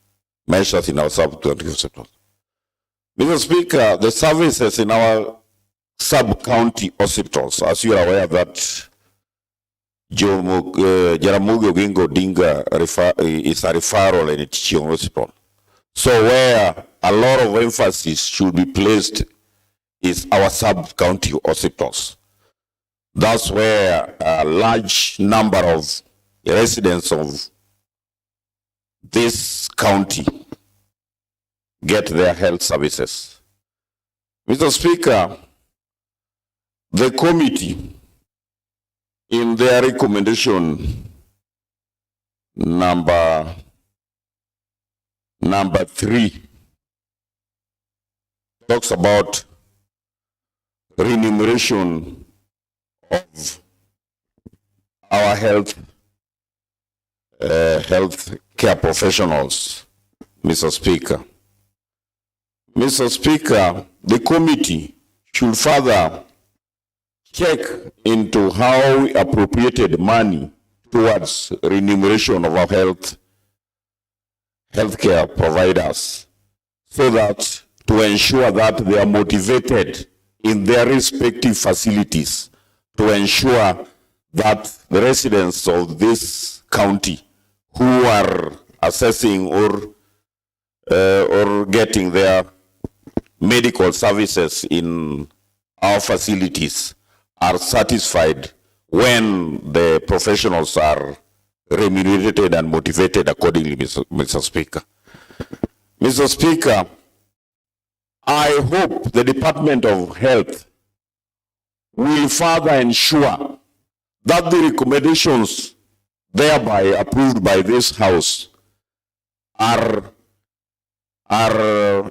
Speaker 7: measures in our sub-county hospitals. Mr. Speaker, the services in our sub-county hospitals, as you are aware that Jaramogi Oginga Odinga is a referral and a teaching hospital. So where a lot of emphasis should be placed is our sub-county hospitals. That's where a large number of residents of this county get their health services. Mr. Speaker, the committee, in their recommendation number 3, talks about remuneration of our health care professionals, Mr. Speaker. Mr. Speaker, the committee should further check into how we appropriated money towards remuneration of our healthcare providers, so that to ensure that they are motivated in their respective facilities to ensure that the residents of this county who are assessing or getting their medical services in our facilities are satisfied when the professionals are remunerated and motivated accordingly, Mr. Speaker. Mr. Speaker, I hope the Department of Health will further ensure that the recommendations thereby approved by this House are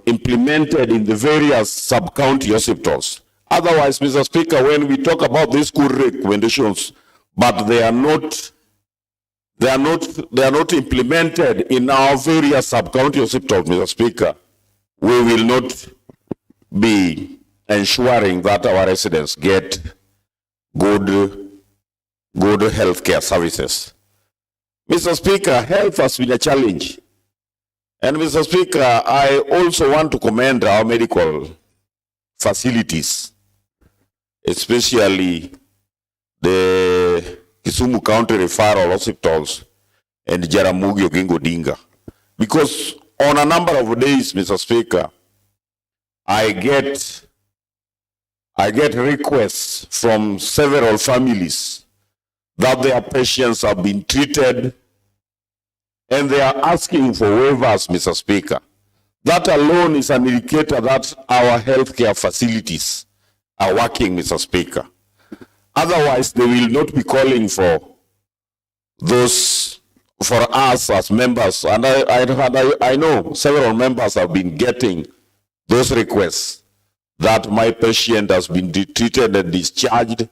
Speaker 7: implemented in the various sub-county hospitals. Otherwise, Mr. Speaker, when we talk about these good recommendations, but they are not implemented in our various sub-county hospitals, Mr. Speaker, we will not be ensuring that our residents get good healthcare services. Mr. Speaker, health has been a challenge. And Mr. Speaker, I also want to commend our medical facilities, especially the Kisumu County Referral Hospitals and Jaramogi Oginga Odinga. Because on a number of days, Mr. Speaker, I get requests from several families that their patients have been treated and they are asking for waivers, Mr. Speaker. That alone is an indicator that our healthcare facilities are working, Mr. Speaker. Otherwise, they will not be calling for those for us as members, and I know several members have been getting those requests that my patient has been treated and discharged,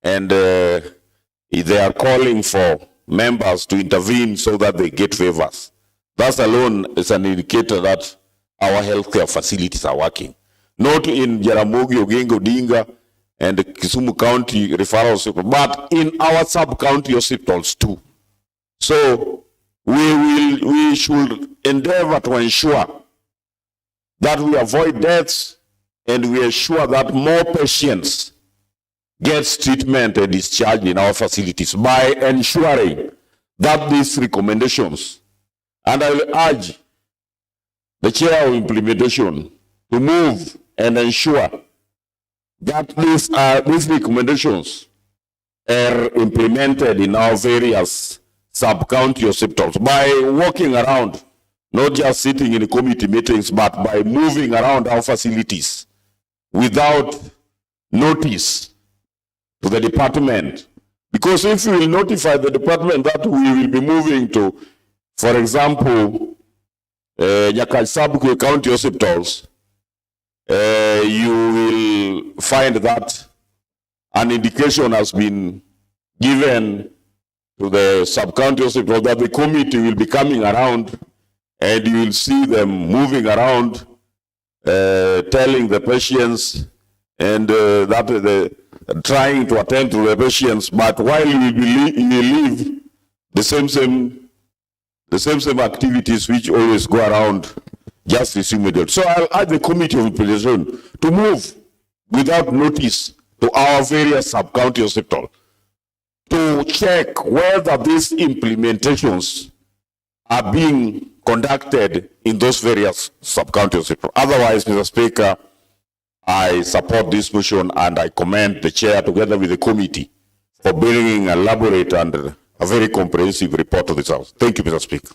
Speaker 7: and they are calling for members to intervene so that they get favors. That alone is an indicator that our healthcare facilities are working. Not in Jaramogi, Oginga Odinga, and the Kisumu County referral hospital, but in our sub-county hospitals too. So we should endeavor to ensure that we avoid deaths and we ensure that more patients gets treatment and discharge in our facilities by ensuring that these recommendations, and I will urge the chair of implementation to move and ensure that these recommendations are implemented in our various sub-county hospitals by walking around, not just sitting in committee meetings, but by moving around our facilities without notice to the department. Because if we will notify the department that we will be moving to, for example, Nyakach County hospitals, you will find that an indication has been given to the sub-county hospital that the committee will be coming around, and you will see them moving around, telling the patients and that trying to attend to the patients, but while you leave the same activities which always go around justice immediate. So I'll ask the committee of implementation to move without notice to our various sub-county hospitals to check whether these implementations are being conducted in those various sub-county hospitals. Otherwise, Mr. Speaker, I support this motion and I commend the chair together with the committee for bringing an elaborate and a very comprehensive report to this House. Thank you, Mr. Speaker.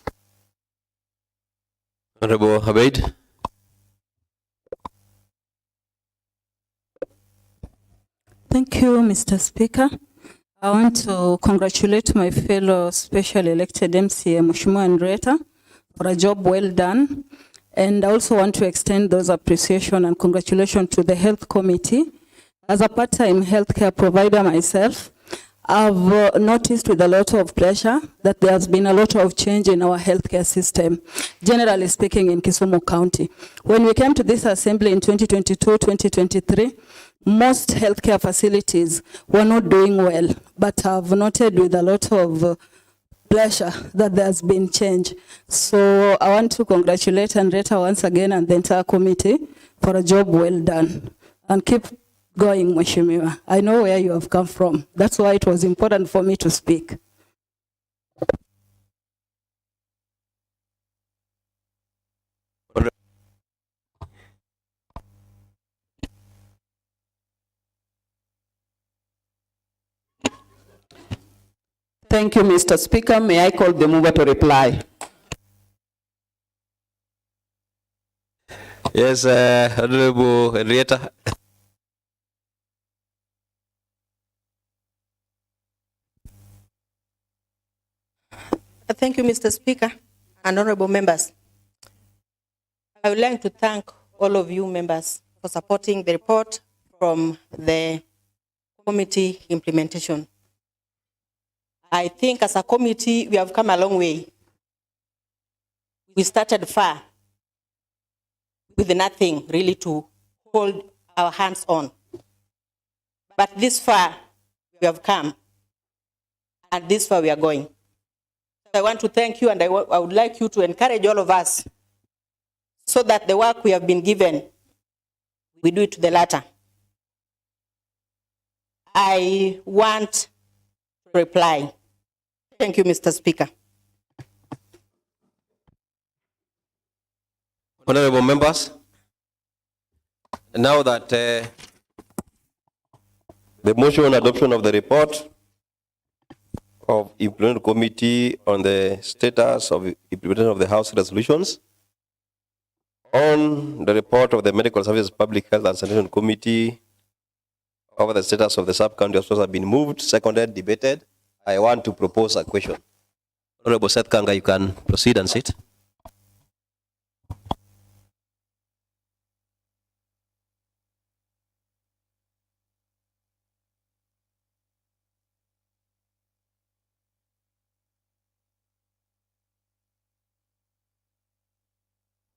Speaker 1: Honorable Habaid.
Speaker 11: Thank you, Mr. Speaker. I want to congratulate my fellow special elected MCA, Mheshimiwa Andreta, for a job well done. And I also want to extend those appreciation and congratulations to the Health Committee. As a part-time healthcare provider myself, I've noticed with a lot of pleasure that there has been a lot of change in our healthcare system, generally speaking in Kisumu County. When we came to this assembly in 2022-2023, most healthcare facilities were not doing well, but I've noted with a lot of pleasure that there's been change. So I want to congratulate Andreta once again and the entire committee for a job well done. And keep going, Mheshimiwa. I know where you have come from. That's why it was important for me to speak.
Speaker 2: Thank you, Mr. Speaker. May I call the mover to reply?
Speaker 1: Yes, Honorable Henrietta.
Speaker 2: Thank you, Mr. Speaker and honorable members. I would like to thank all of you members for supporting the report from the committee implementation. I think as a committee, we have come a long way. We started far with nothing really to hold our hands on. But this far we have come, and this far we are going. I want to thank you, and I would like you to encourage all of us so that the work we have been given, we do it to the latter. I want to reply. Thank you, Mr. Speaker.
Speaker 1: Honorable members, now that the motion on adoption of the report of Implementation Committee on the status of implementation of the House resolutions, on the report of the Medical Services Public Health and Sanitation Committee over the status of the sub-county hospitals have been moved, seconded, debated. I want to propose a question. Honorable Seth Kanga, you can proceed and sit.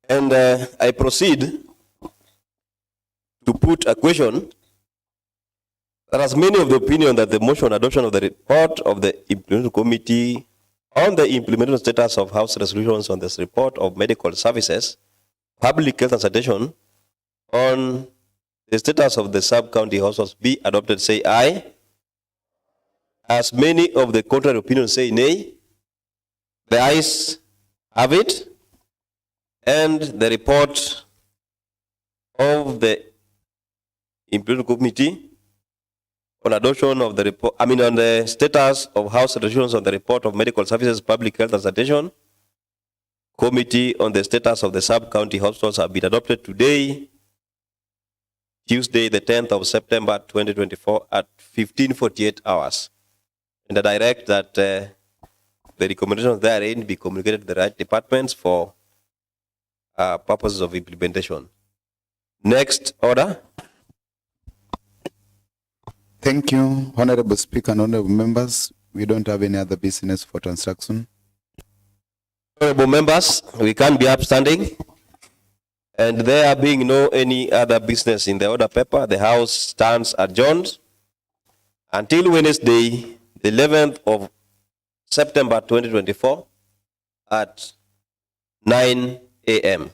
Speaker 1: And I proceed to put a question. There is many of the opinion that the motion adoption of the report of the implementation committee on the implementation status of House resolutions on this report of medical services, public health and sanitation on the status of the sub-county hospitals be adopted, say aye. As many of the contrary opinions say nay, the ayes have it, and the report of the implementation committee on adoption of the report, on the status of House resolutions on the report of medical services, public health and sanitation committee on the status of the sub-county hospitals have been adopted today, Tuesday, the 10th of September, 2024 at 15:48 hours. And I direct that the recommendations therein be communicated to the right departments for purposes of implementation. Next order.
Speaker 3: Thank you, Honorable Speaker and honorable members. We don't have any other business for transaction.
Speaker 1: Honorable members, we can't be upstanding. And there being no any other business in the order paper, the House stands adjourned until Wednesday, the 11th of September 2024 at 9 a.m.